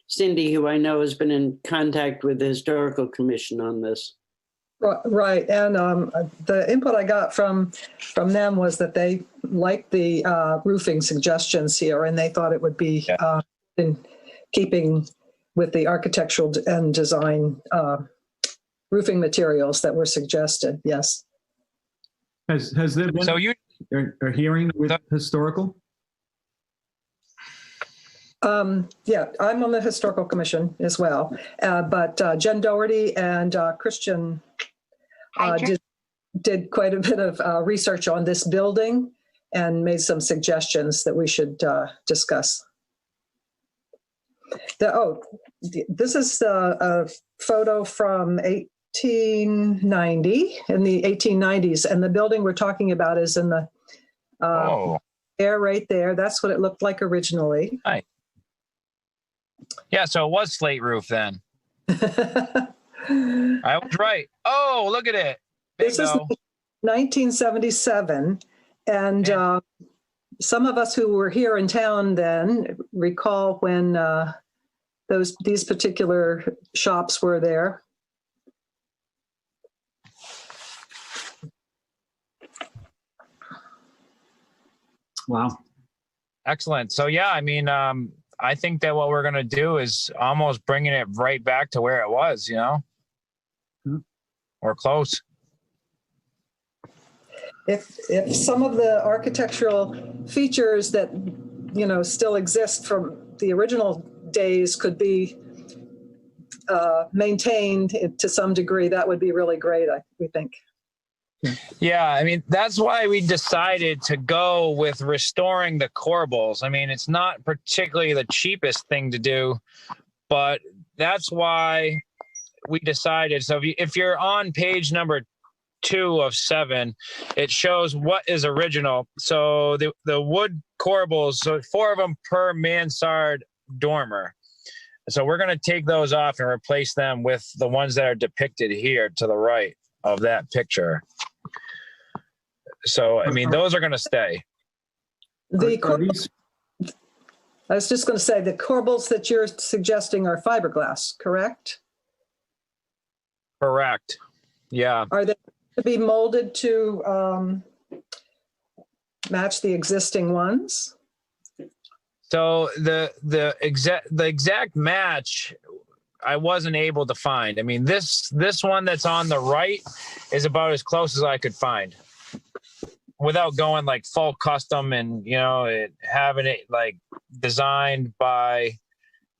Cindy, who I know has been in contact with the Historical Commission on this. Right, and the input I got from them was that they liked the roofing suggestions here, and they thought it would be in keeping with the architectural and design roofing materials that were suggested. Yes. Has there been a hearing with historical? Yeah, I'm on the Historical Commission as well, but Jen Doherty and Christian did quite a bit of research on this building and made some suggestions that we should discuss. This is a photo from 1890, in the 1890s, and the building we're talking about is in the air right there. That's what it looked like originally. Right. Yeah, so it was slate roof then. I was right. Oh, look at it. This is 1977, and some of us who were here in town then recall when these particular shops were there. Wow. Excellent. So yeah, I mean, I think that what we're going to do is almost bringing it right back to where it was, you know, or close. If some of the architectural features that, you know, still exist from the original days could be maintained to some degree, that would be really great, we think. Yeah, I mean, that's why we decided to go with restoring the corbels. I mean, it's not particularly the cheapest thing to do, but that's why we decided. So if you're on page number 2 of 7, it shows what is original. So the wood corbels, so 4 of them per mansard dormer. So we're going to take those off and replace them with the ones that are depicted here to the right of that picture. So, I mean, those are going to stay. I was just going to say, the corbels that you're suggesting are fiberglass, correct? Correct. Yeah. Are they to be molded to match the existing ones? So the exact match I wasn't able to find. I mean, this one that's on the right is about as close as I could find, without going like full custom and, you know, having it like designed by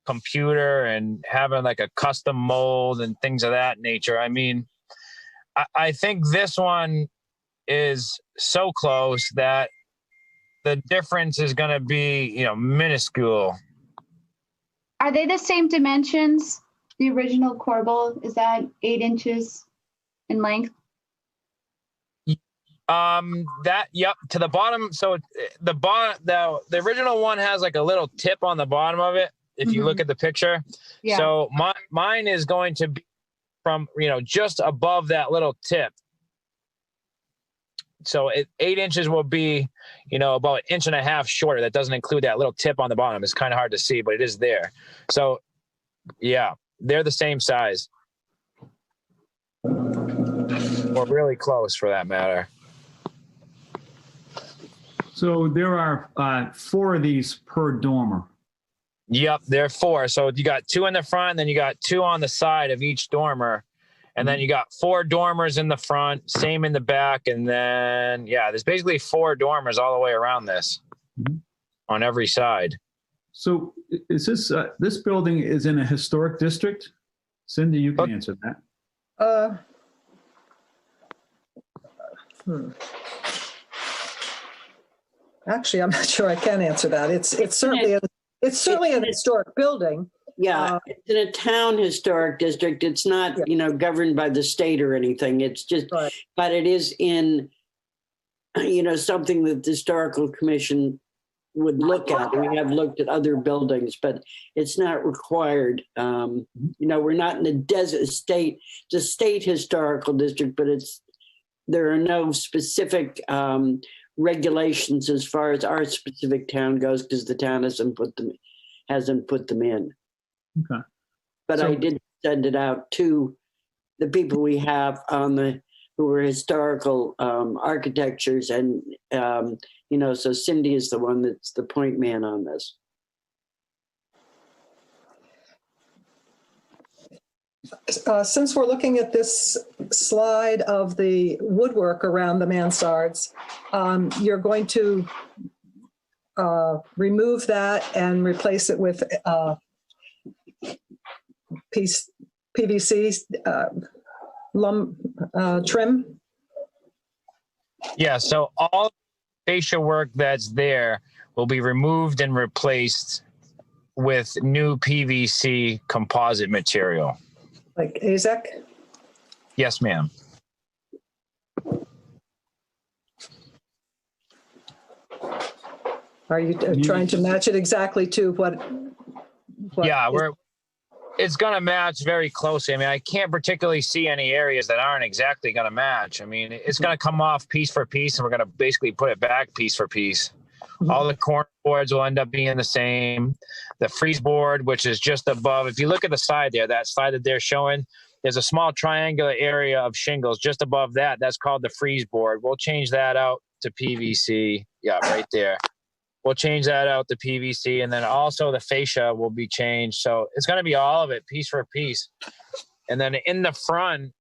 computer and having like a custom mold and things of that nature. I mean, I think this one is so close that the difference is going to be, you know, minuscule. Are they the same dimensions? The original corbel, is that 8 inches in length? Yep, to the bottom. So the original one has like a little tip on the bottom of it. If you look at the picture. Yeah. So mine is going to be from, you know, just above that little tip. So 8 inches will be, you know, about 1.5 inches shorter. That doesn't include that little tip on the bottom. It's kind of hard to see, but it is there. So yeah, they're the same size. Or really close for that matter. So there are 4 of these per dormer. Yep, there are 4. So you got 2 in the front, then you got 2 on the side of each dormer. And then you got 4 dormers in the front, same in the back. And then, yeah, there's basically 4 dormers all the way around this on every side. So is this building is in a historic district? Cindy, you can answer that. Actually, I'm not sure I can answer that. It's certainly an historic building, Yeah, it's in a town historic district. It's not, governed by the state or anything. It's just, Right. but it is in, something that the historical commission would look at. We have looked at other buildings, but it's not required. We're not in a desert state. It's a state historical district, but there are no specific regulations as far as our specific town goes, because the town hasn't put them in. Okay. But I did send it out to the people we have who were historical architectures, and so Cindy is the one that's the point man on this. Since we're looking at this slide of the woodwork around the mansards, you're going to remove that and replace it with PVC trim? Yeah, so all fascia work that's there will be removed and replaced with new PVC composite material. Like AZEK? Yes, ma'am. Are you trying to match it exactly to what Yeah, it's going to match very closely. I mean, I can't particularly see any areas that aren't exactly going to match. I mean, it's going to come off piece for piece, and we're going to basically put it back piece for piece. Mm-hmm. All the corner boards will end up being the same. The freeze board, which is just above, if you look at the side there, that slide that they're showing, there's a small triangular area of shingles just above that. That's called the freeze board. We'll change that out to PVC. Yeah, right there. We'll change that out to PVC, and then also the fascia will be changed. So it's going to be all of it, piece for piece. And then in the front,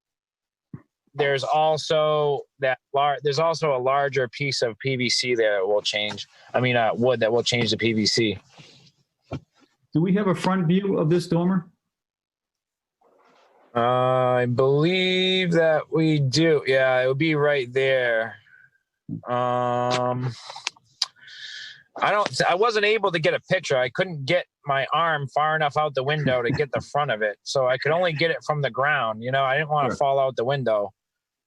there's also a larger piece of PVC there that will change. I mean, wood that will change the PVC. Do we have a front view of this dormer? I believe that we do. Yeah, it would be right there. I wasn't able to get a picture. I couldn't get my arm far enough out the window to get the front of it. So I could only get it from the ground. I didn't want to fall out the window.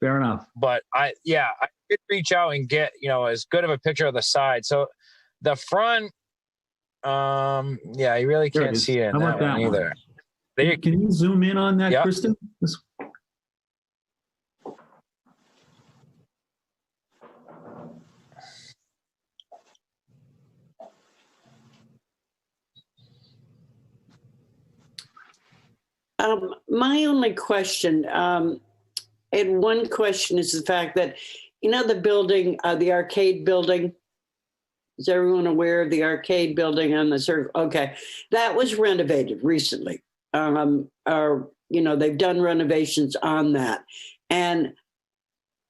Fair enough. But I did reach out and get, as good of a picture of the side. So the front, you really can't see it in that one either. Can you zoom in on that, Kristen? My only question, and one question, is the fact that, the building, the arcade building, is everyone aware of the arcade building on the circle? Okay, that was renovated recently. They've done renovations on that. And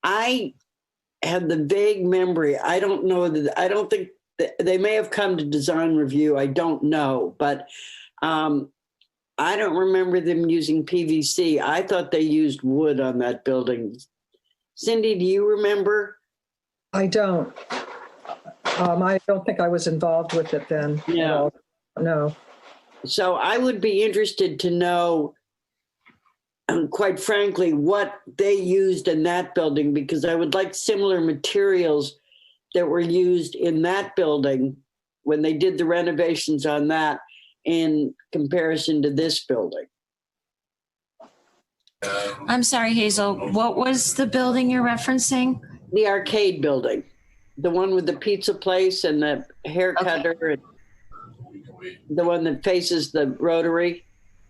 I have the vague memory. I don't think they may have come to design review. I don't know, but I don't remember them using PVC. I thought they used wood on that building. Cindy, do you remember? I don't. I don't think I was involved with it then. Yeah. No. So I would be interested to know, quite frankly, what they used in that building, because I would like similar materials that were used in that building when they did the renovations on that, in comparison to this building. I'm sorry, Hazel. What was the building you're referencing? The arcade building, the one with the pizza place and the hair cutter, and the one that faces the Rotary.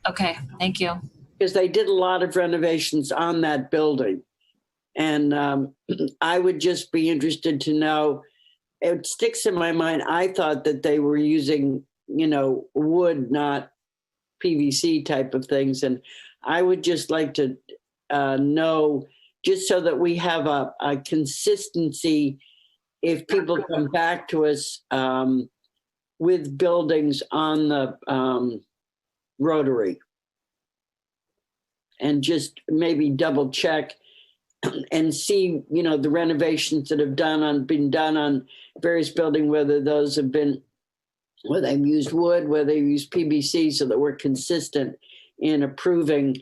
Okay, thank you. Because they did a lot of renovations on that building. And I would just be interested to know, it sticks in my mind, I thought that they were using wood, not PVC type of things. And I would just like to know, just so that we have a consistency if people come back to us with buildings on the Rotary. And just maybe double check and see, the renovations that have been done on various buildings, whether those have been where they've used wood, where they've used PVC, so that we're consistent in approving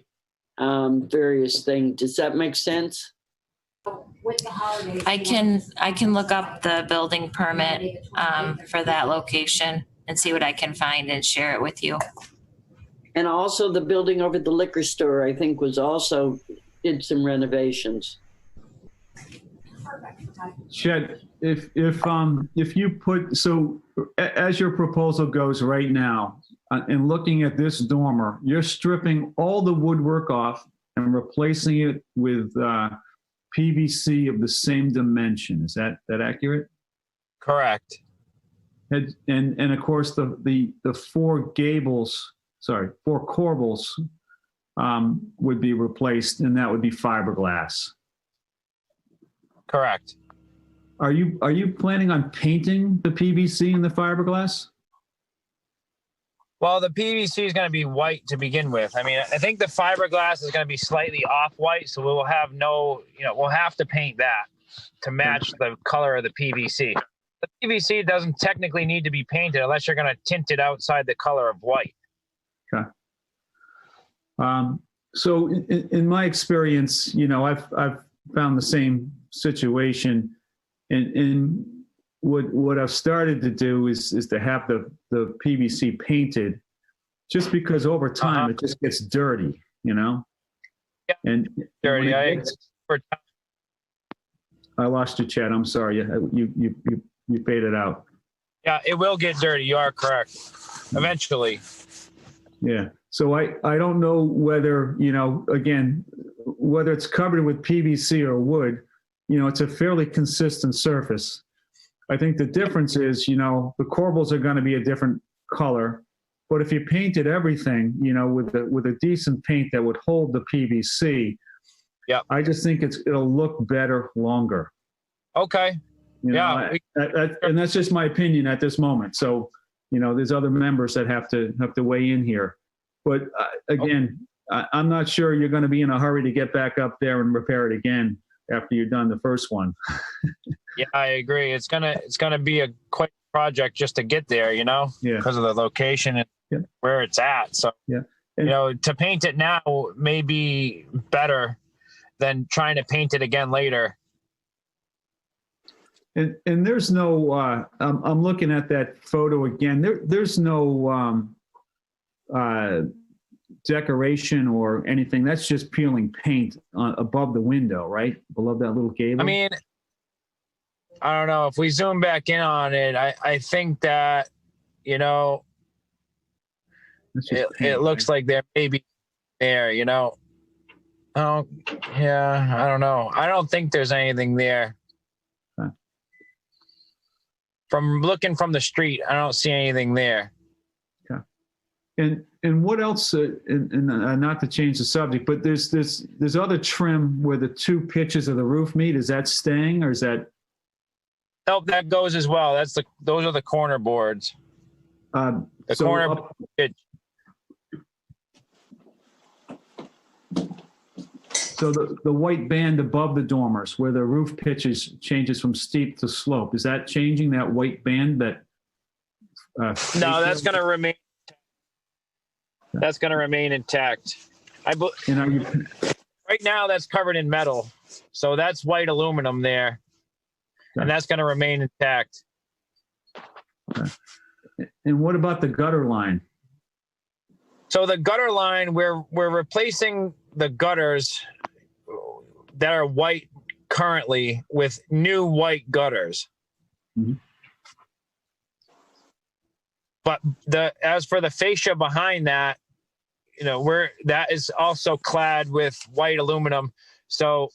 various things. Does that make sense? I can look up the building permit for that location and see what I can find and share it with you. And also the building over the liquor store, I think, was also did some renovations. Chet, if you put, so as your proposal goes right now, and looking at this dormer, you're stripping all the woodwork off and replacing it with PVC of the same dimension. Is that accurate? Correct. And of course the four corbels would be replaced, and that would be fiberglass. Correct. Are you planning on painting the PVC and the fiberglass? Well, the PVC is going to be white to begin with. I mean, I think the fiberglass is going to be slightly off-white, so we will have we'll have to paint that to match the color of the PVC. The PVC doesn't technically need to be painted unless you're going to tint it outside the color of white. Okay. So in my experience, I've found the same situation, and what I've started to do is to have the PVC painted, just because over time it just gets dirty, Yeah, and dirty. I lost you, Chad. I'm sorry. You faded out. Yeah, it will get dirty. You are correct. Eventually. Yeah. So I don't know whether, again, whether it's covered with PVC or wood, it's a fairly consistent surface. I think the difference is, the corbels are going to be a different color, but if you painted everything, with a decent paint that would hold the PVC, yeah, I just think it'll look better longer. Okay. And that's just my opinion at this moment. So, there's other members that have to weigh in here. But again, I'm not sure you're going to be in a hurry to get back up there and repair it again after you're done the first one. Yeah, I agree. It's gonna be a quick project just to get there, because of the location and where it's at. So, to paint it now may be better than trying to paint it again later. And there's no, I'm looking at that photo again. There's no decoration or anything. That's just peeling paint above the window, right? Below that little gable. I mean, I don't know. If we zoom back in on it, I think that, it looks like there may be there, Oh, yeah, I don't know. I don't think there's anything there. Okay. From looking from the street, I don't see anything there. Okay. And what else? And not to change the subject, but there's other trim where the two pitches of the roof meet. Is that staying, or is that? Nope, that goes as well. Those are the corner boards. The corner pitch. So the white band above the dormers, where the roof pitches changes from steep to slope, is that changing, that white band? That no, that's going to remain. That's going to remain intact. Right now, that's covered in metal, so that's white aluminum there, and that's going to remain intact. Okay. And what about the gutter line? So the gutter line, we're replacing the gutters that are white currently with new white gutters. Mm-hmm. But as for the fascia behind that, that is also clad with white aluminum. So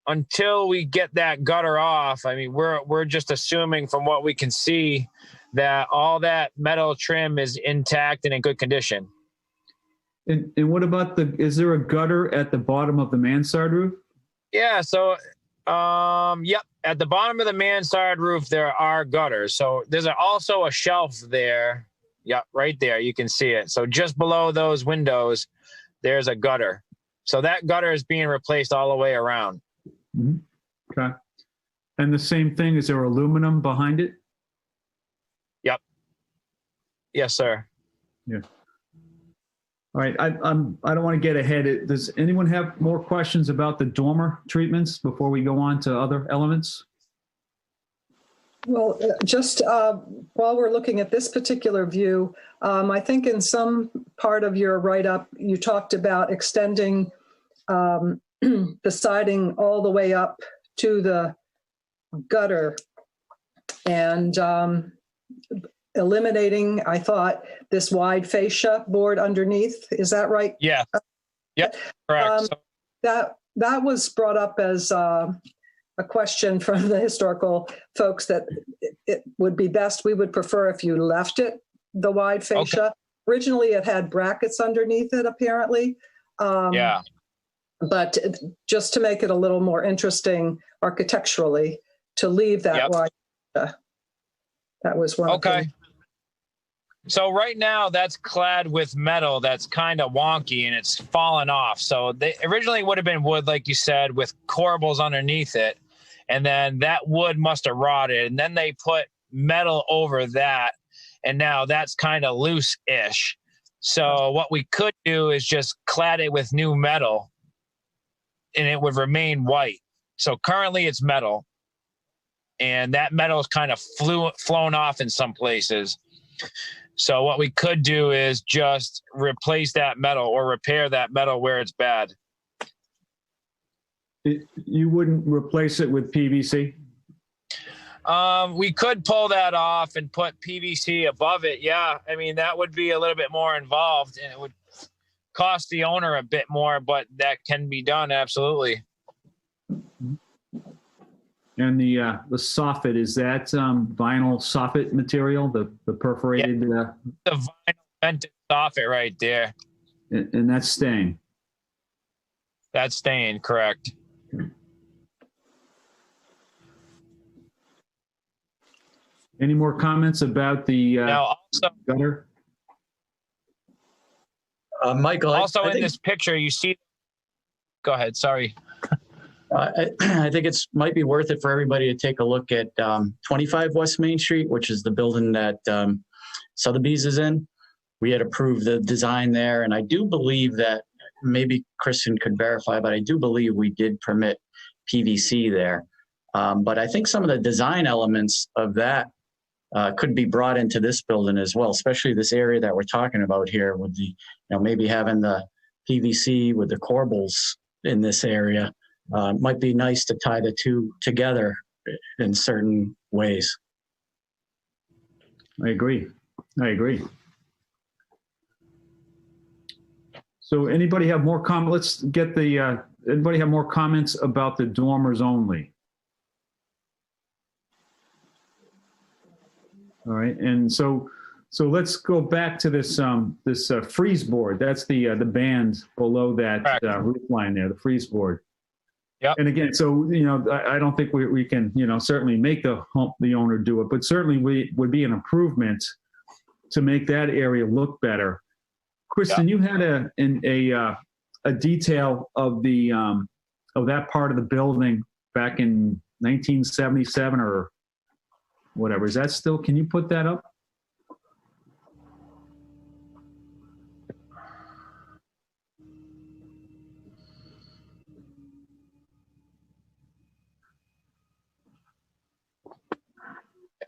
until we get that gutter off, I mean, we're just assuming from what we can see that all that metal trim is intact and in good condition. And what about is there a gutter at the bottom of the mansard roof? Yeah. So, yep. At the bottom of the mansard roof, there are gutters. So there's also a shelf there. Yep. Right there. You can see it. So just below those windows, there's a gutter. So that gutter is being replaced all the way around. Mm-hmm. Okay. And the same thing, is there aluminum behind it? Yep. Yes, sir. Yeah. All right. I don't want to get ahead. Does anyone have more questions about the dormer treatments before we go on to other elements? Well, just while we're looking at this particular view, I think in some part of your write-up, you talked about extending the siding all the way up to the gutter and eliminating, I thought, this wide fascia board underneath. Is that right? Yeah. Yep. Correct. That was brought up as a question from the historical folks that it would be best, we would prefer if you left it, the wide fascia. Okay. Originally, it had brackets underneath it, apparently. Yeah. But just to make it a little more interesting architecturally, to leave that wide fascia. That was one. Okay. So right now that's clad with metal that's kind of wonky and it's fallen off. So they originally would have been wood, like you said, with corbels underneath it. And then that wood must have rotted. And then they put metal over that. And now that's kind of loose-ish. So what we could do is just clad it with new metal and it would remain white. So currently it's metal. And that metal is kind of flown off in some places. So what we could do is just replace that metal or repair that metal where it's bad. You wouldn't replace it with PVC? We could pull that off and put PVC above it. Yeah. I mean, that would be a little bit more involved and it would cost the owner a bit more, but that can be done. Absolutely. And the soffit, is that vinyl soffit material, the perforated? Yeah, the vinyl vented soffit right there. And that's staying? That's staying, correct. Any more comments about the gutter? Michael, also in this picture, you see, go ahead, sorry. I think it's might be worth it for everybody to take a look at 25 West Main Street, which is the building that Sotheby's is in. We had approved the design there, and I do believe that, maybe Kristen could verify, but I do believe we did permit PVC there. But I think some of the design elements of that could be brought into this building as well, especially this area that we're talking about here with the, maybe having the PVC with the corbels in this area. Might be nice to tie the two together in certain ways. I agree. So anybody have more comments? Let's get the, anybody have more comments about the dormers only? All right, and so let's go back to this freeze board. That's the band below that roof line there, the freeze board. Yep. And again, so I don't think we can certainly make the owner do it, but certainly would be an improvement to make that area look better. Kristen, you had a detail of the of that part of the building back in 1977 or whatever. Is that still? Can you put that up?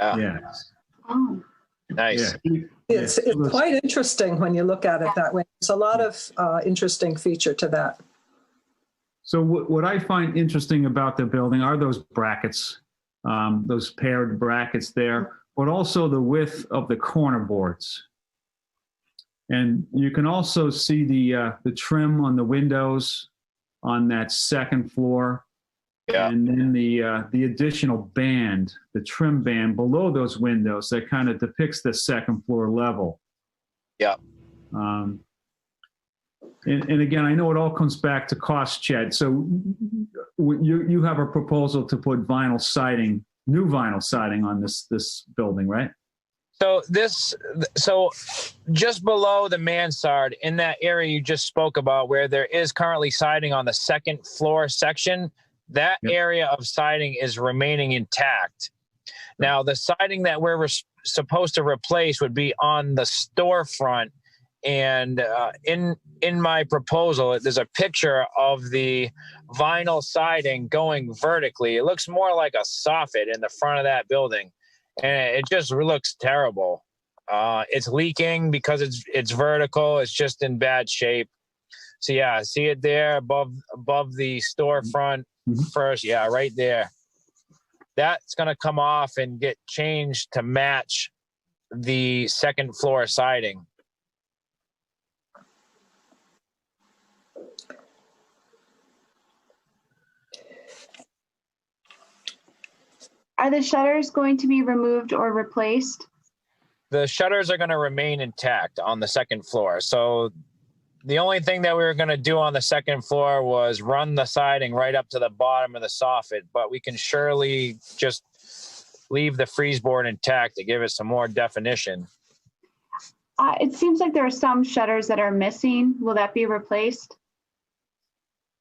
Yeah. Oh. Nice. Yeah. It's quite interesting when you look at it that way. There's a lot of interesting feature to that. So what I find interesting about the building are those brackets, those paired brackets there, but also the width of the corner boards. And you can also see the trim on the windows on that second floor. Yeah. And then the additional band, the trim band below those windows that kind of depicts the second floor level. Yeah. And again, I know it all comes back to cost, Chet. So you have a proposal to put vinyl siding, new vinyl siding on this building, right? So just below the mansard, in that area you just spoke about, where there is currently siding on the second floor section, that area of siding is remaining intact. Now, the siding that we're supposed to replace would be on the storefront. And in my proposal, there's a picture of the vinyl siding going vertically. It looks more like a soffit in the front of that building, and it just looks terrible. It's leaking because it's vertical. It's just in bad shape. So yeah, see it there above the storefront first. Yeah, right there. That's gonna come off and get changed to match the second floor siding. Are the shutters going to be removed or replaced? The shutters are going to remain intact on the second floor. So the only thing that we were going to do on the second floor was run the siding right up to the bottom of the soffit, but we can surely just leave the freeze board intact to give it some more definition. It seems like there are some shutters that are missing. Will that be replaced?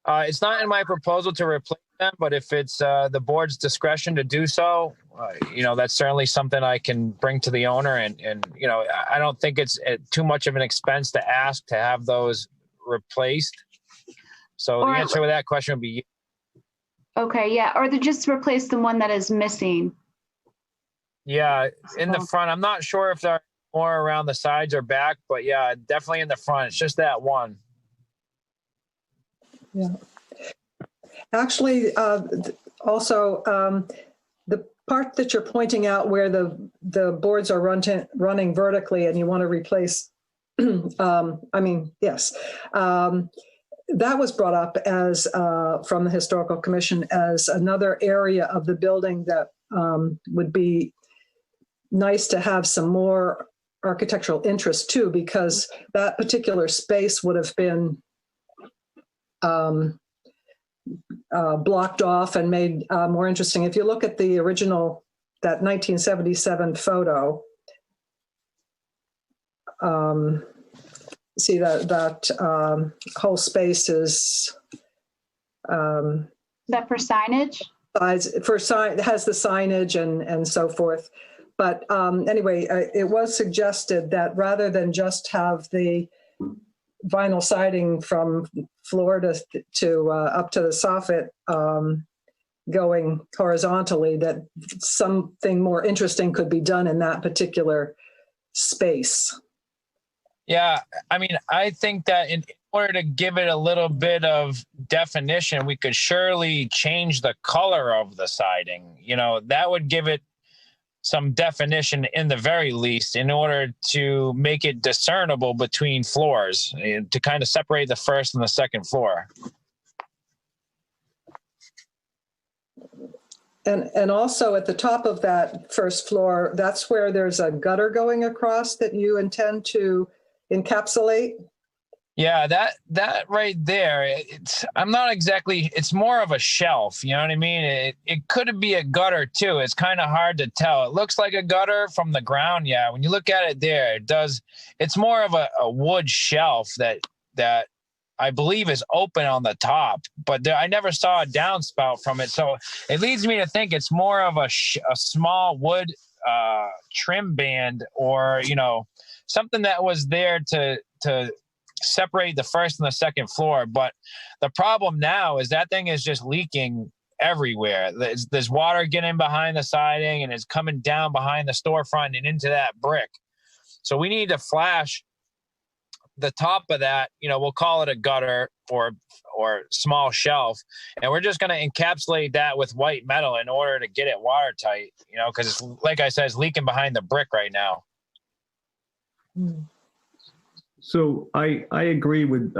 It's not in my proposal to replace them, but if it's the board's discretion to do so, that's certainly something I can bring to the owner. And I don't think it's too much of an expense to ask to have those replaced. So the answer to that question would be okay, yeah, or to just replace the one that is missing. Yeah, in the front. I'm not sure if there are more around the sides or back, but yeah, definitely in the front. It's just that one. Yeah. Actually, also, the part that you're pointing out where the boards are running vertically and you want to replace, yes, that was brought up as from the Historical Commission as another area of the building that would be nice to have some more architectural interest too, because that particular space would have been blocked off and made more interesting. If you look at the original, that 1977 photo, see that whole space is that for signage? It has the signage and so forth. But anyway, it was suggested that rather than just have the vinyl siding from floor to up to the soffit going horizontally, that something more interesting could be done in that particular space. Yeah, I think that in order to give it a little bit of definition, we could surely change the color of the siding. That would give it some definition in the very least in order to make it discernible between floors, to kind of separate the first and the second floor. And also at the top of that first floor, that's where there's a gutter going across that you intend to encapsulate. Yeah, that right there, it's more of a shelf, you know what I mean? It could be a gutter too. It's kind of hard to tell. It looks like a gutter from the ground. Yeah, when you look at it there, it's more of a wood shelf that I believe is open on the top, but I never saw a downspout from it. So it leads me to think it's more of a small wood trim band, or, something that was there to separate the first and the second floor. But the problem now is that thing is just leaking everywhere. There's water getting behind the siding, and it's coming down behind the storefront and into that brick. So we need to flash the top of that, we'll call it a gutter or small shelf, and we're just going to encapsulate that with white metal in order to get it watertight, because it's, like I said, it's leaking behind the brick right now. So I agree with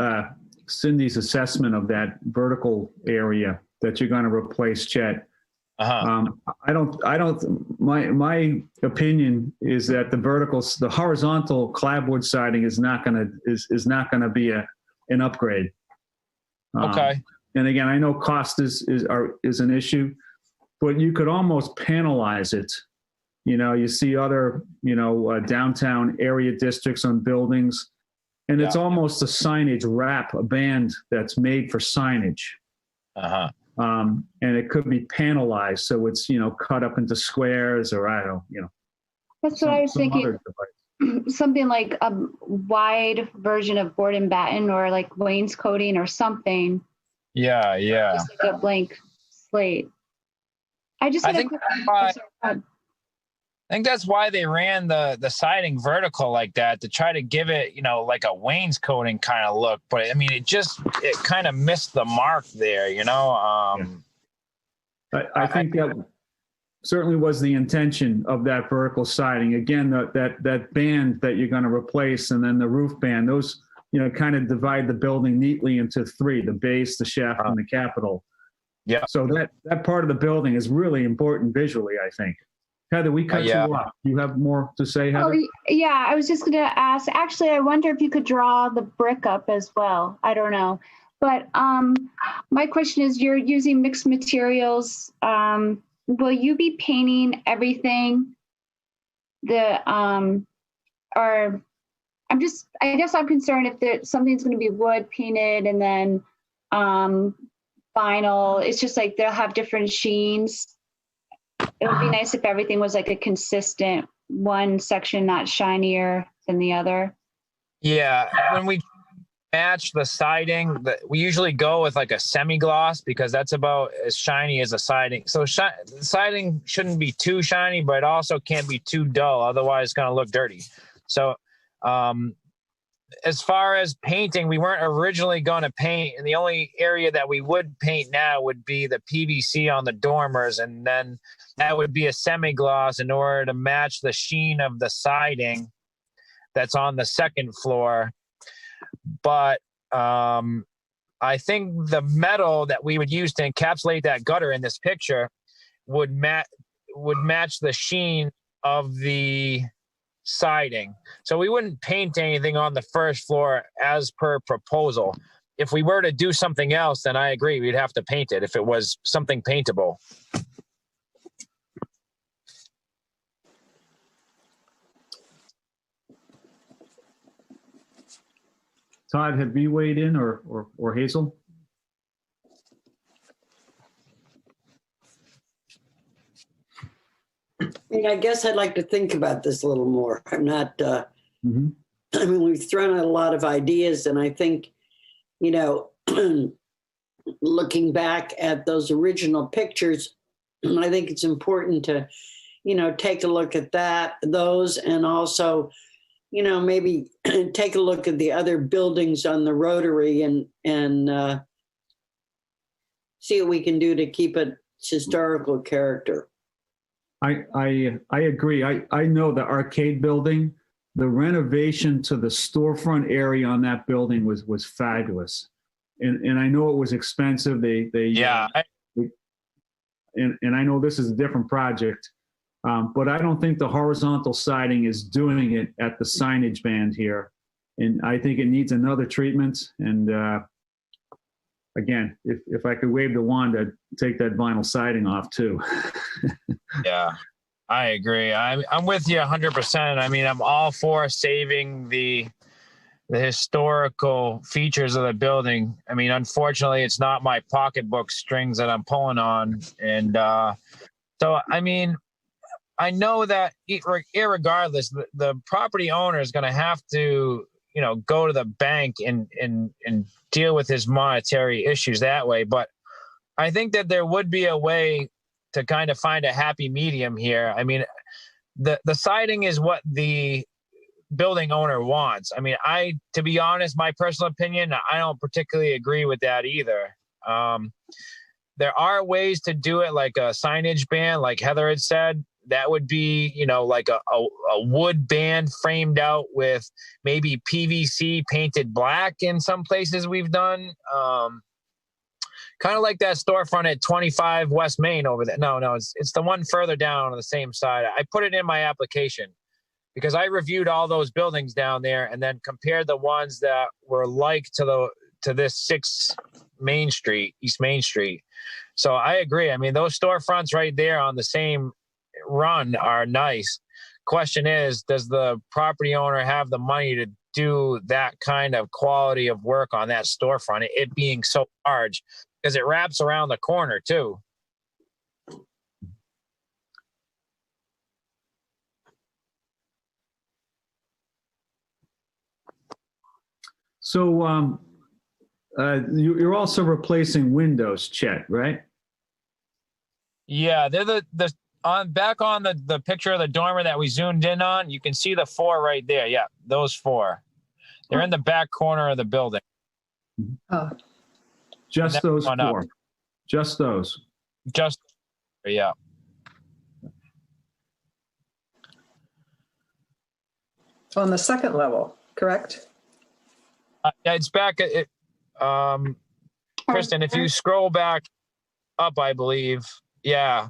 Cindy's assessment of that vertical area that you're going to replace, Chet. My opinion is that the horizontal clapboard siding is not going to be an upgrade. Okay. And again, I know cost is an issue, but you could almost panelize it. You see other, downtown area districts on buildings, and it's almost a signage wrap, a band that's made for signage. And it could be panelized, so it's cut up into squares, or That's what I was some thinking. other device. Something like a wide version of board and batten, or like wainscoting or something. Yeah, yeah. Just like a blank slate. I just had a think quick. I think that's why they ran the siding vertical like that, to try to give it, like a wainscoting kind of look. But I mean, it kind of missed the mark there, I think that certainly was the intention of that vertical siding. Again, that band that you're going to replace, and then the roof band, those, kind of divide the building neatly into three: the base, the shaft, and the capital. Yeah. So that part of the building is really important visually, I think. Heather, we cut you off. You have more to say, Heather? Oh, yeah, I was just going to ask. Actually, I wonder if you could draw the brick up as well. I don't know. But my question is, you're using mixed materials. Will you be painting everything? I guess I'm concerned if something's going to be wood painted and then vinyl. It's just like they'll have different sheens. It would be nice if everything was like a consistent one section, not shinier than the other. Yeah, when we match the siding, we usually go with like a semi-gloss, because that's about as shiny as a siding. So the siding shouldn't be too shiny, but it also can't be too dull. Otherwise, it's going to look dirty. So as far as painting, we weren't originally going to paint, and the only area that we would paint now would be the PVC on the dormers, and then that would be a semi-gloss in order to match the sheen of the siding that's on the second floor. But I think the metal that we would use to encapsulate that gutter in this picture would match the sheen of the siding. So we wouldn't paint anything on the first floor as per proposal. If we were to do something else, then I agree, we'd have to paint it if it was something paintable. Todd, have you weighed in, or Hazel? I guess I'd like to think about this a little more. I'm not, I mean, we've thrown out a lot of ideas, and I think, looking back at those original pictures, I think it's important to, take a look at those, and also, maybe take a look at the other buildings on the Rotary and see what we can do to keep its historical character. I agree. I know the arcade building, the renovation to the storefront area on that building was fabulous, and I know it was expensive. And I know this is a different project, but I don't think the horizontal siding is doing it at the signage band here, and I think it needs another treatment. And again, if I could wave the wand, I'd take that vinyl siding off too. Yeah, I agree. I'm with you 100%. I mean, I'm all for saving the historical features of the building. I mean, unfortunately, it's not my pocketbook strings that I'm pulling on. And so, I mean, I know that irregardless, the property owner is going to have to, go to the bank and deal with his monetary issues that way. But I think that there would be a way to kind of find a happy medium here. I mean, the siding is what the building owner wants. I mean, to be honest, my personal opinion, I don't particularly agree with that either. There are ways to do it, like a signage band, like Heather had said. That would be, like a wood band framed out with maybe PVC painted black in some places we've done. Kind of like that storefront at 25 West Main over there. No, it's the one further down on the same side. I put it in my application because I reviewed all those buildings down there and then compared the ones that were like to this East Main Street. So I agree. I mean, those storefronts right there on the same run are nice. Question is, does the property owner have the money to do that kind of quality of work on that storefront, it being so large? Because it wraps around the corner, too. So you're also replacing windows, Chet, right? Yeah, they're the back on the picture of the dormer that we zoomed in on. You can see the 4 right there. Yeah, those 4. They're in the back corner of the building. Just those 4. Up. Just those. Just, yeah. On the second level, correct? Yeah, it's back. Kristen, if you scroll back up, I believe. Yeah.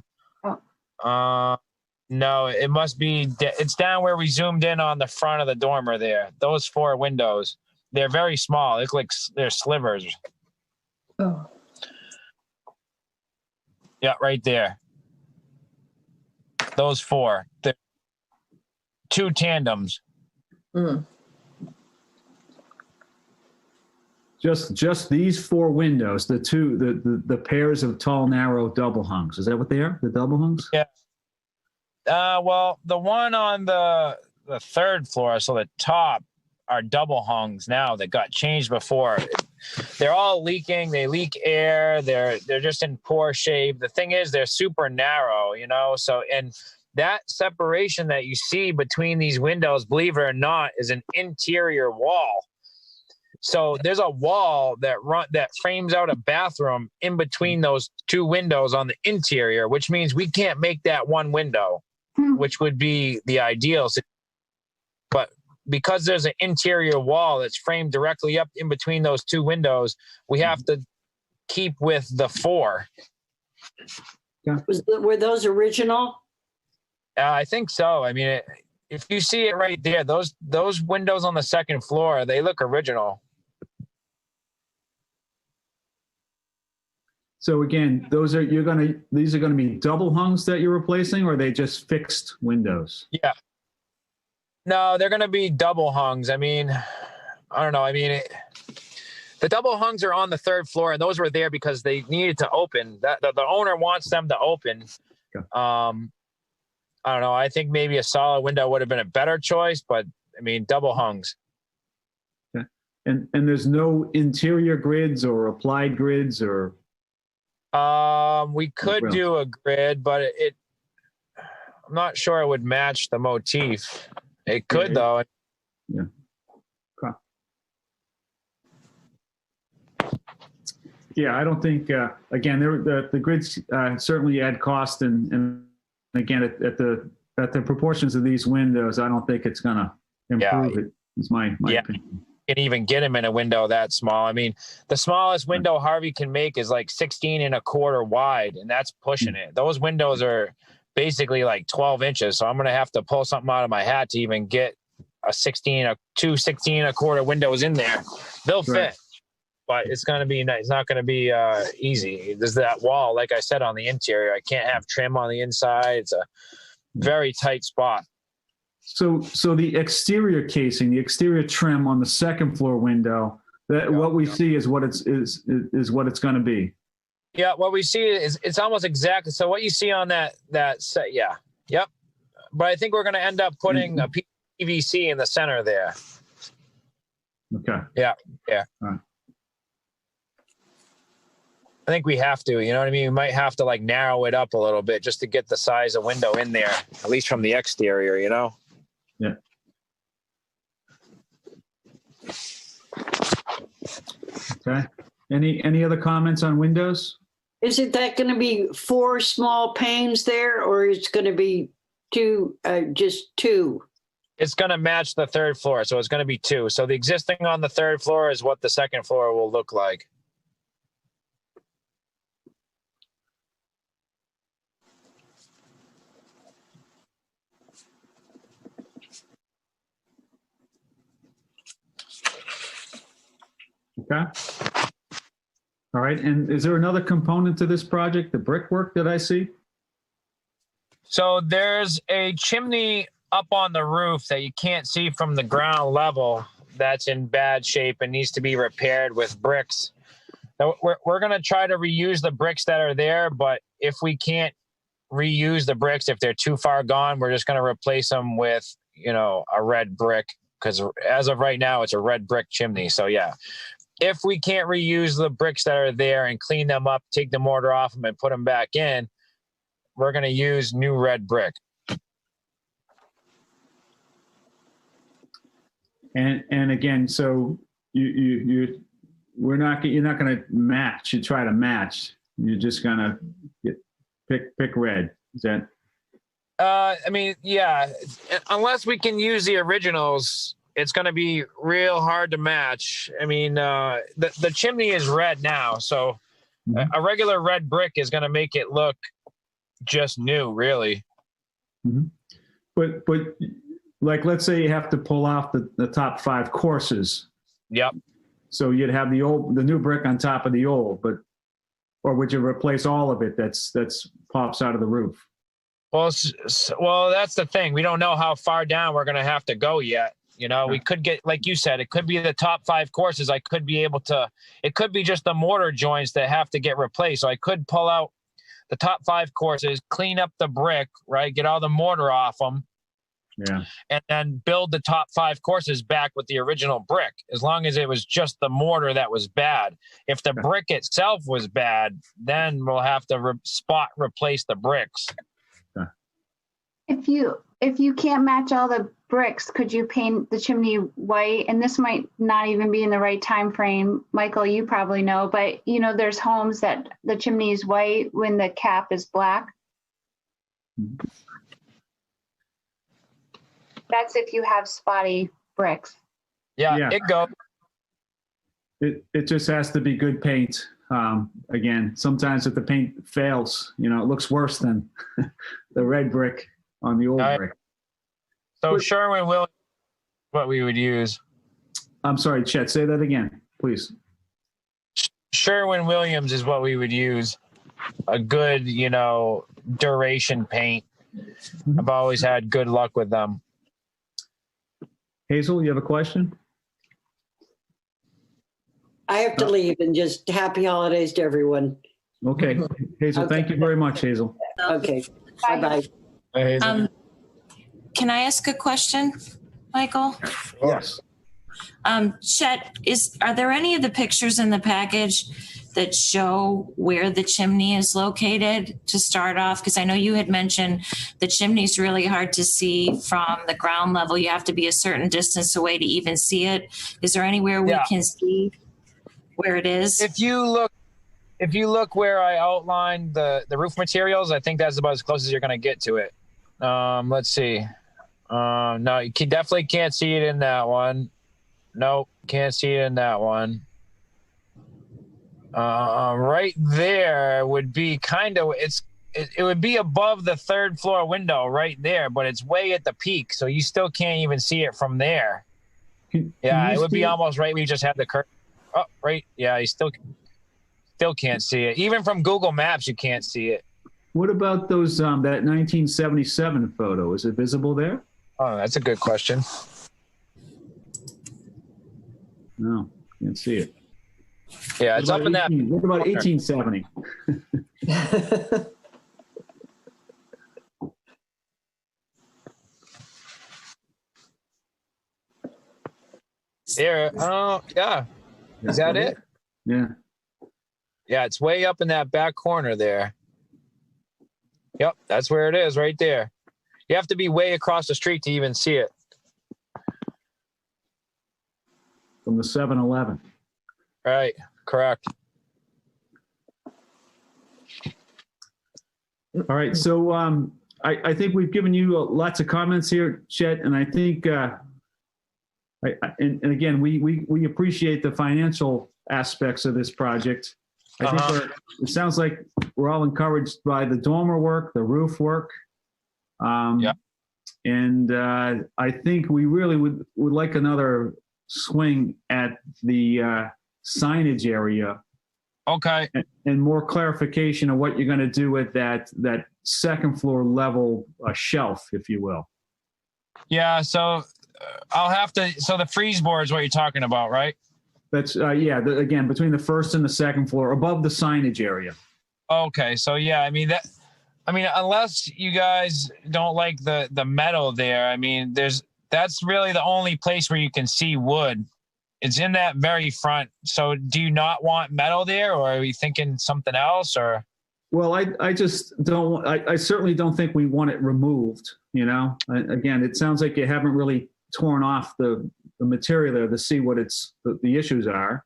No, it must be. It's down where we zoomed in on the front of the dormer there. Those 4 windows. They're very small. They look like they're slivers. Oh. Yeah, right there. Those 4. They're 2 tandems. Mm. Just these 4 windows, the pairs of tall, narrow double hungs. Is that what they are? The double hungs? Yeah. Well, the one on the 3rd floor, so the top, are double hungs now that got changed before. They're all leaking. They leak air. They're just in poor shape. The thing is, they're super narrow, you know. So, and that separation that you see between these windows, believe it or not, is an interior wall. So there's a wall that frames out a bathroom in between those 2 windows on the interior, which means we can't make that one window, which would be the ideal. But because there's an interior wall that's framed directly up in between those 2 windows, we have to keep with the 4. Yeah. Were those original? I think so. I mean, if you see it right there, those windows on the 2nd floor, they look original. So again, these are going to be double hungs that you're replacing, or are they just fixed windows? Yeah. No, they're going to be double hungs. I mean, I don't know. I mean, the double hungs are on the 3rd floor, and those were there because they needed to open. The owner wants them to open. Okay. I don't know. I think maybe a solid window would have been a better choice, but I mean, double hungs. Okay. And there's no interior grids or applied grids or. We could do a grid, but I'm not sure it would match the motif. It could, though. Yeah. Okay. Yeah, I don't think. Again, the grids certainly add cost, and again at the proportions of these windows, I don't think it's going to improve it. It's my opinion. Can even get them in a window that small. I mean, the smallest window Harvey can make is like 16 1/4 wide, and that's pushing it. Those windows are basically like 12 inches. So I'm going to have to pull something out of my hat to even get two 16 1/4 windows in there. They'll fit, but it's going to be nice. It's not going to be easy. There's that wall, like I said, on the interior. I can't have trim on the inside. It's a very tight spot. So the exterior casing, the exterior trim on the 2nd floor window, what we see is what it's what it's going to be. Yeah, what we see is it's almost exactly. So what you see on that set, yeah, yep. But I think we're going to end up putting a PVC in the center there. Okay. Yeah. All right. I think we have to. You know what I mean? We might have to like narrow it up a little bit just to get the size of window in there, at least from the exterior. You know. Yeah. Okay. Any other comments on windows? Is it that going to be 4 small panes there, or it's going to be just 2? It's going to match the 3rd floor, so it's going to be 2. So the existing on the 3rd floor is what the 2nd floor will look like. Okay. All right. And is there another component to this project, the brickwork that I see? So there's a chimney up on the roof that you can't see from the ground level that's in bad shape and needs to be repaired with bricks. Now, we're going to try to reuse the bricks that are there, but if we can't reuse the bricks, if they're too far gone, we're just going to replace them with, a red brick because as of right now, it's a red brick chimney. So yeah, if we can't reuse the bricks that are there and clean them up, take the mortar off them and put them back in, we're going to use new red brick. And again, so you're not going to match. You try to match. You're just going to pick red. Is that? I mean, yeah. Unless we can use the originals, it's going to be real hard to match. I mean, the chimney is red now, so a regular red brick is going to make it look just new, really. Mm-hmm. But like, let's say you have to pull off the top 5 courses. Yep. So you'd have the new brick on top of the old, or would you replace all of it that's pops out of the roof? Well, that's the thing. We don't know how far down we're going to have to go yet. You know, we could get, like you said, it could be the top 5 courses. It could be just the mortar joints that have to get replaced. So I could pull out the top 5 courses, clean up the brick, right? Get all the mortar off them. Yeah. And then build the top 5 courses back with the original brick, as long as it was just the mortar that was bad. If the brick itself was bad, then we'll have to replace the bricks. If you can't match all the bricks, could you paint the chimney white? And this might not even be in the right time frame. Michael, you probably know, but there's homes that the chimney is white when the cap is black. That's if you have spotty bricks. Yeah. It goes. It just has to be good paint. Again, sometimes if the paint fails, it looks worse than the red brick on the old brick. So Sherwin will what we would use. I'm sorry, Chet, say that again, please. Sherwin-Williams is what we would use. A good, duration paint. I've always had good luck with them. Hazel, you have a question? I have to leave, and just happy holidays to everyone. Okay. Hazel, thank you very much, Hazel. Okay. Bye-bye. Hey, Hazel. Can I ask a question, Michael? Yes. Chet, are there any of the pictures in the package that show where the chimney is located to start off? Because I know you had mentioned the chimney's really hard to see from the ground level. You have to be a certain distance away to even see it. Is there anywhere we can see where it is? If you look where I outlined the roof materials, I think that's about as close as you're going to get to it. Let's see. No, you definitely can't see it in that one. Nope, can't see it in that one. Right there would be it would be above the 3rd floor window right there, but it's way at the peak, so you still can't even see it from there. It would be almost right. We just have the curtain. Oh, right. Yeah, you still can't see it. Even from Google Maps, you can't see it. What about those that 1977 photo? Is it visible there? Oh, that's a good question. No, can't see it. Yeah, it's up in that. What about 1870? There. Oh, yeah. Is that it? Yeah. Yeah, it's way up in that back corner there. Yep, that's where it is, right there. You have to be way across the street to even see it. From the 7-Eleven. Right, correct. All right, so I think we've given you lots of comments here, Chet, and I think, and again, we appreciate the financial aspects of this project. I think it sounds like we're all encouraged by the dormer work, the roof work. And I think we really would like another swing at the signage area. Okay. And more clarification of what you're going to do with that 2nd floor level shelf, if you will. Yeah, so I'll have to, so the freeze board is what you're talking about, right? That's, again, between the 1st and the 2nd floor, above the signage area. Okay, so yeah, I mean, unless you guys don't like the metal there, I mean, there's that's really the only place where you can see wood. It's in that very front. So do you not want metal there, or are you thinking something else? Or Well, I just don't, I certainly don't think we want it removed, you know? Again, it sounds like you haven't really torn off the material there to see what the issues are.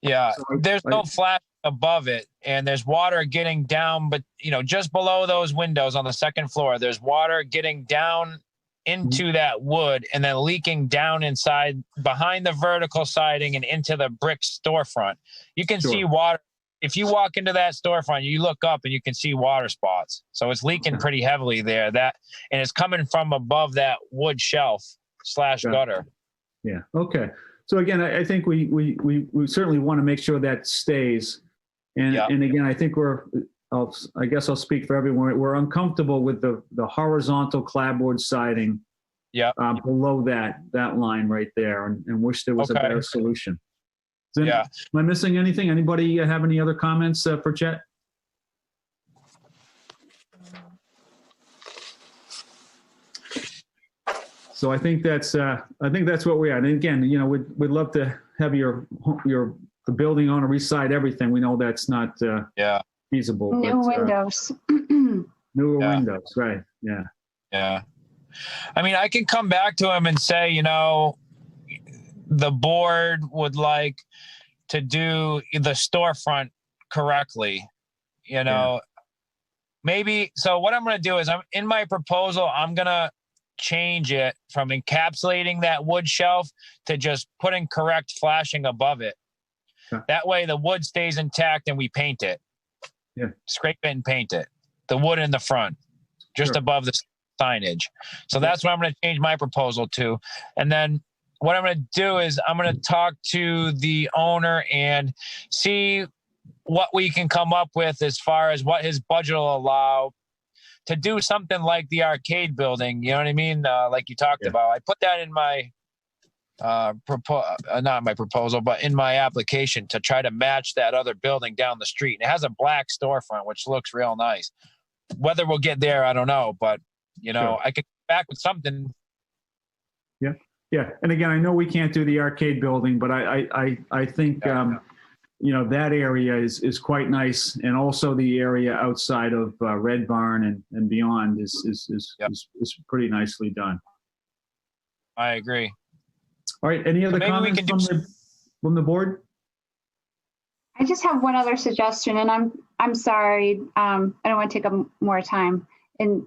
yeah, So there's no flash above it, and there's water getting down, but just below those windows on the second floor, there's water getting down into that wood and then leaking down inside behind the vertical siding and into the brick storefront. You can see water. If you walk into that storefront, you look up and you can see water spots. So it's leaking pretty heavily there. And it's coming from above that wood shelf / gutter. Yeah. Okay. So again, I think we certainly want to make sure that stays. And again, I think I guess I'll speak for everyone. We're uncomfortable with the horizontal clapboard siding below that line right there, and wish there was a better solution. Am I missing anything? Anybody have any other comments for Chet? So I think that's what we are. And again, we'd love to have the building owner reside everything. We know that's not feasible. New windows. Newer windows, right? Yeah. Yeah. I mean, I can come back to him and say, the board would like to do the storefront correctly, maybe. So what I'm going to do is in my proposal, I'm going to change it from encapsulating that wood shelf to just putting correct flashing above it. That way the wood stays intact and we paint it. Yeah. Scrape it and paint it. The wood in the front, just above the signage. So that's what I'm going to change my proposal to. And then what I'm going to do is I'm going to talk to the owner and see what we can come up with as far as what his budget will allow to do something like the arcade building. You know what I mean? Like you talked about. I put that in my not my proposal, but in my application to try to match that other building down the street. And it has a black storefront, which looks real nice. Whether we'll get there, I don't know, but I could come back with something. Yeah. Yeah. And again, I know we can't do the arcade building, but I think, that area is quite nice. And also the area outside of Red Barn and beyond is pretty nicely done. I agree. All right. Any other comments from the board? I just have one other suggestion, and I'm sorry. I don't want to take up more time. And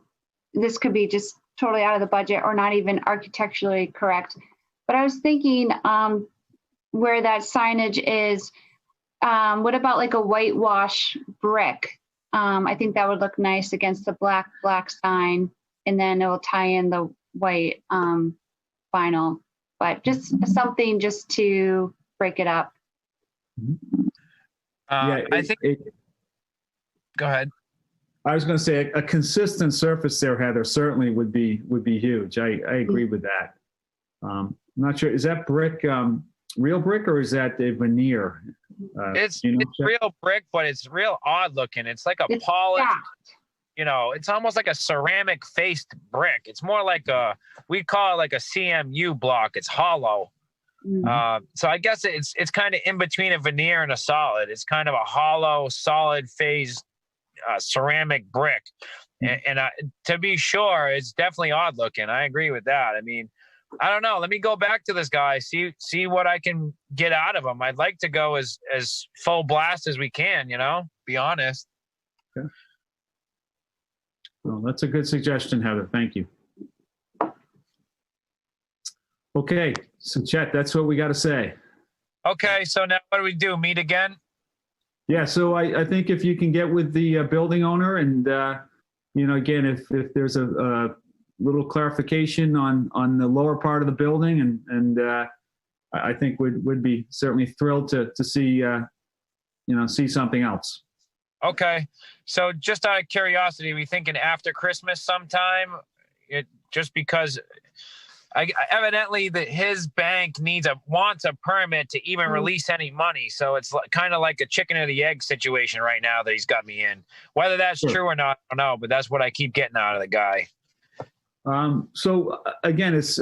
this could be just totally out of the budget or not even architecturally correct. But I was thinking where that signage is, what about like a whitewash brick? I think that would look nice against the black sign, and then it will tie in the white vinyl. But just something just to break it up. I think. Go ahead. I was going to say a consistent surface there, Heather, certainly would be huge. I agree with that. I'm not sure. Is that brick real brick or is that a veneer? It's real brick, but it's real odd looking. It's like a polished. It's almost like a ceramic faced brick. It's more like we'd call it like a CMU block. It's hollow. So I guess it's kind of in between a veneer and a solid. It's kind of a hollow, solid phase ceramic brick. And to be sure, it's definitely odd looking. I agree with that. I mean, I don't know. Let me go back to this guy, see what I can get out of him. I'd like to go as full blast as we can, be honest. Okay. Well, that's a good suggestion, Heather. Thank you. Okay, so Chet, that's what we got to say. Okay, so now what do we do? Meet again? Yeah, so I think if you can get with the building owner and, again, if there's a little clarification on the lower part of the building and I think would be certainly thrilled to see, see something else. Okay. So just out of curiosity, are we thinking after Christmas sometime? Just because evidently his bank wants a permit to even release any money. So it's kind of like a chicken or the egg situation right now that he's got me in. Whether that's true or not, I don't know, but that's what I keep getting out of the guy. Again, it's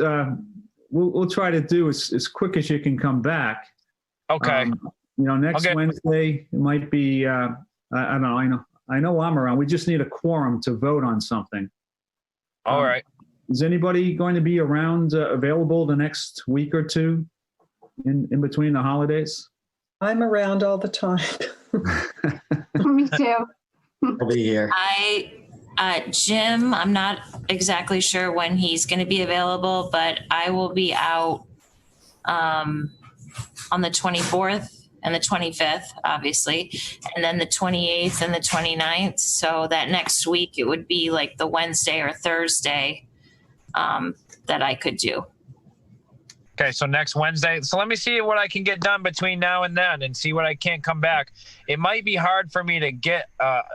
we'll try to do as quick as you can come back. Okay. Next Wednesday it might be. I don't know. I know I'm around. We just need a quorum to vote on something. All right. Is anybody going to be around, available the next week or two in between the holidays? I'm around all the time. Me too. I'll be here. Jim, I'm not exactly sure when he's going to be available, but I will be out on the 24th and the 25th, obviously, and then the 28th and the 29th. So that next week, it would be like the Wednesday or Thursday that I could do. Okay, so next Wednesday. So let me see what I can get done between now and then and see what I can't come back. It might be hard for me to get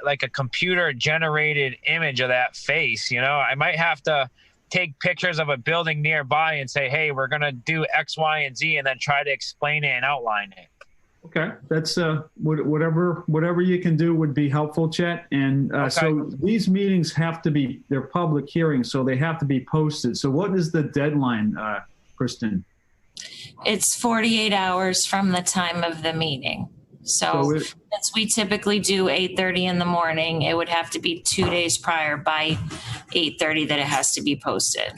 like a computer generated image of that face. I might have to take pictures of a building nearby and say, hey, we're going to do X, Y, and Z, and then try to explain it and outline it. Okay, that's whatever you can do would be helpful, Chet. And so these meetings they're public hearings, so they have to be posted. So what is the deadline, Kristen? It's 48 hours from the time of the meeting. So since we typically do 8:30 in the morning, it would have to be 2 days prior by 8:30 that it has to be posted.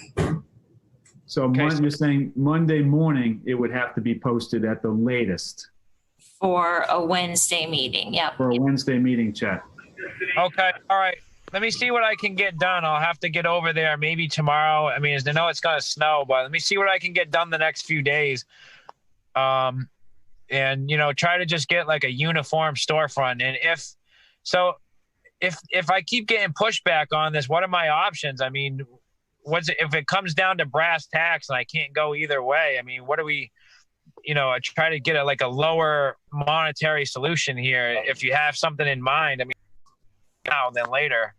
So you're saying Monday morning, it would have to be posted at the latest. For a Wednesday meeting, yep. For a Wednesday meeting, Chet. Okay, all right. Let me see what I can get done. I'll have to get over there maybe tomorrow. I mean, I know it's going to snow, but let me see what I can get done the next few days. And, try to just get like a uniform storefront. And if I keep getting pushback on this, what are my options? I mean, if it comes down to brass tacks and I can't go either way? I mean, what do we... I try to get a lower monetary solution here. If you have something in mind, I mean, now than later.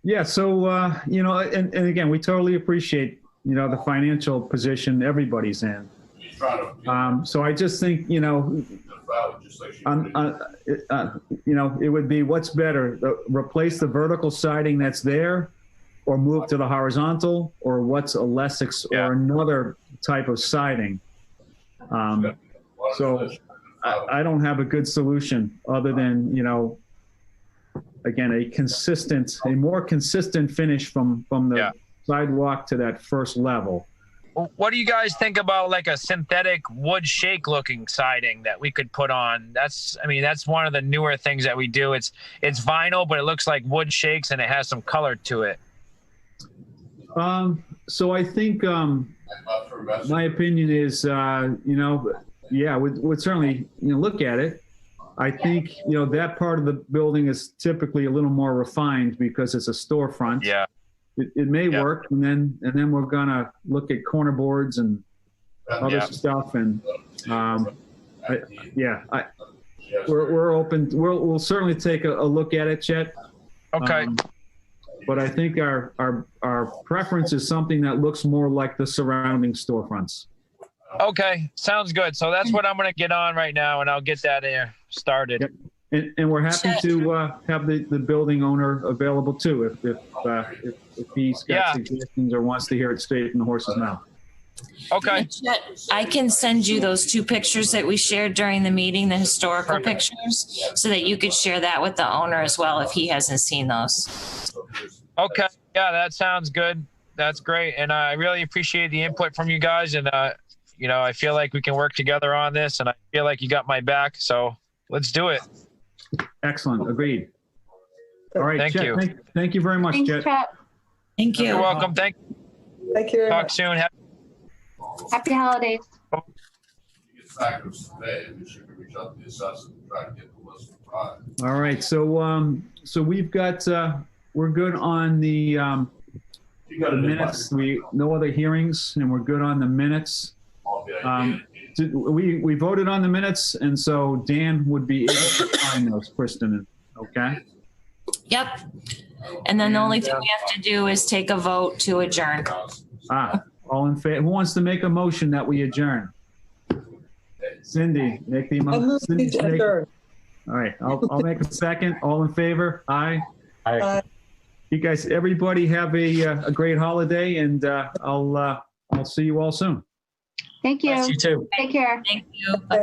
Yeah. So, and again, we totally appreciate, the financial position everybody's in. So I just think, it would be what's better, replace the vertical siding that's there, or move to the horizontal, or what's a less or another type of siding. So I don't have a good solution other than, again, a more consistent finish from the sidewalk to that first level. What do you guys think about like a synthetic wood shake looking siding that we could put on? That's one of the newer things that we do. It's vinyl, but it looks like wood shakes and it has some color to it. So I think my opinion is, we'd certainly look at it. I think that part of the building is typically a little more refined because it's a storefront. Yeah, it may work, and then we're gonna look at corner boards and other stuff, and we're open. We'll certainly take a look at it, Chet. Okay. But I think our preference is something that looks more like the surrounding storefronts. Okay, sounds good. So that's what I'm going to get on right now, and I'll get that started. Yep. And we're happy to have the building owner available too, if he's got suggestions or wants to hear it straight from the horse's mouth. Okay. I can send you those 2 pictures that we shared during the meeting, the historical pictures, so that you could share that with the owner as well if he hasn't seen those. Okay. Yeah, that sounds good. That's great. And I really appreciate the input from you guys. And, I feel like we can work together on this, and I feel like you got my back. So let's do it. Excellent. Agreed. All right. Thank Chet, you. Thank you very much, Chet. Thank you. You're welcome. Thank you. Thank you very Talk much. soon. Happy holidays. All right. So we've got, we're good on the minutes. No other hearings, and we're good on the minutes. We voted on the minutes, and so Dan would be able to sign those, Kristen. Okay. Yep. And then the only thing we have to do is take a vote to adjourn. All in favor? Who wants to make a motion that we adjourn? Cindy, make the motion. All right, I'll make a second. All in favor? Aye. Aye. You guys, everybody have a great holiday, and I'll see you all soon. Thank you. Yes, you too. Take care. Thank you. Bye.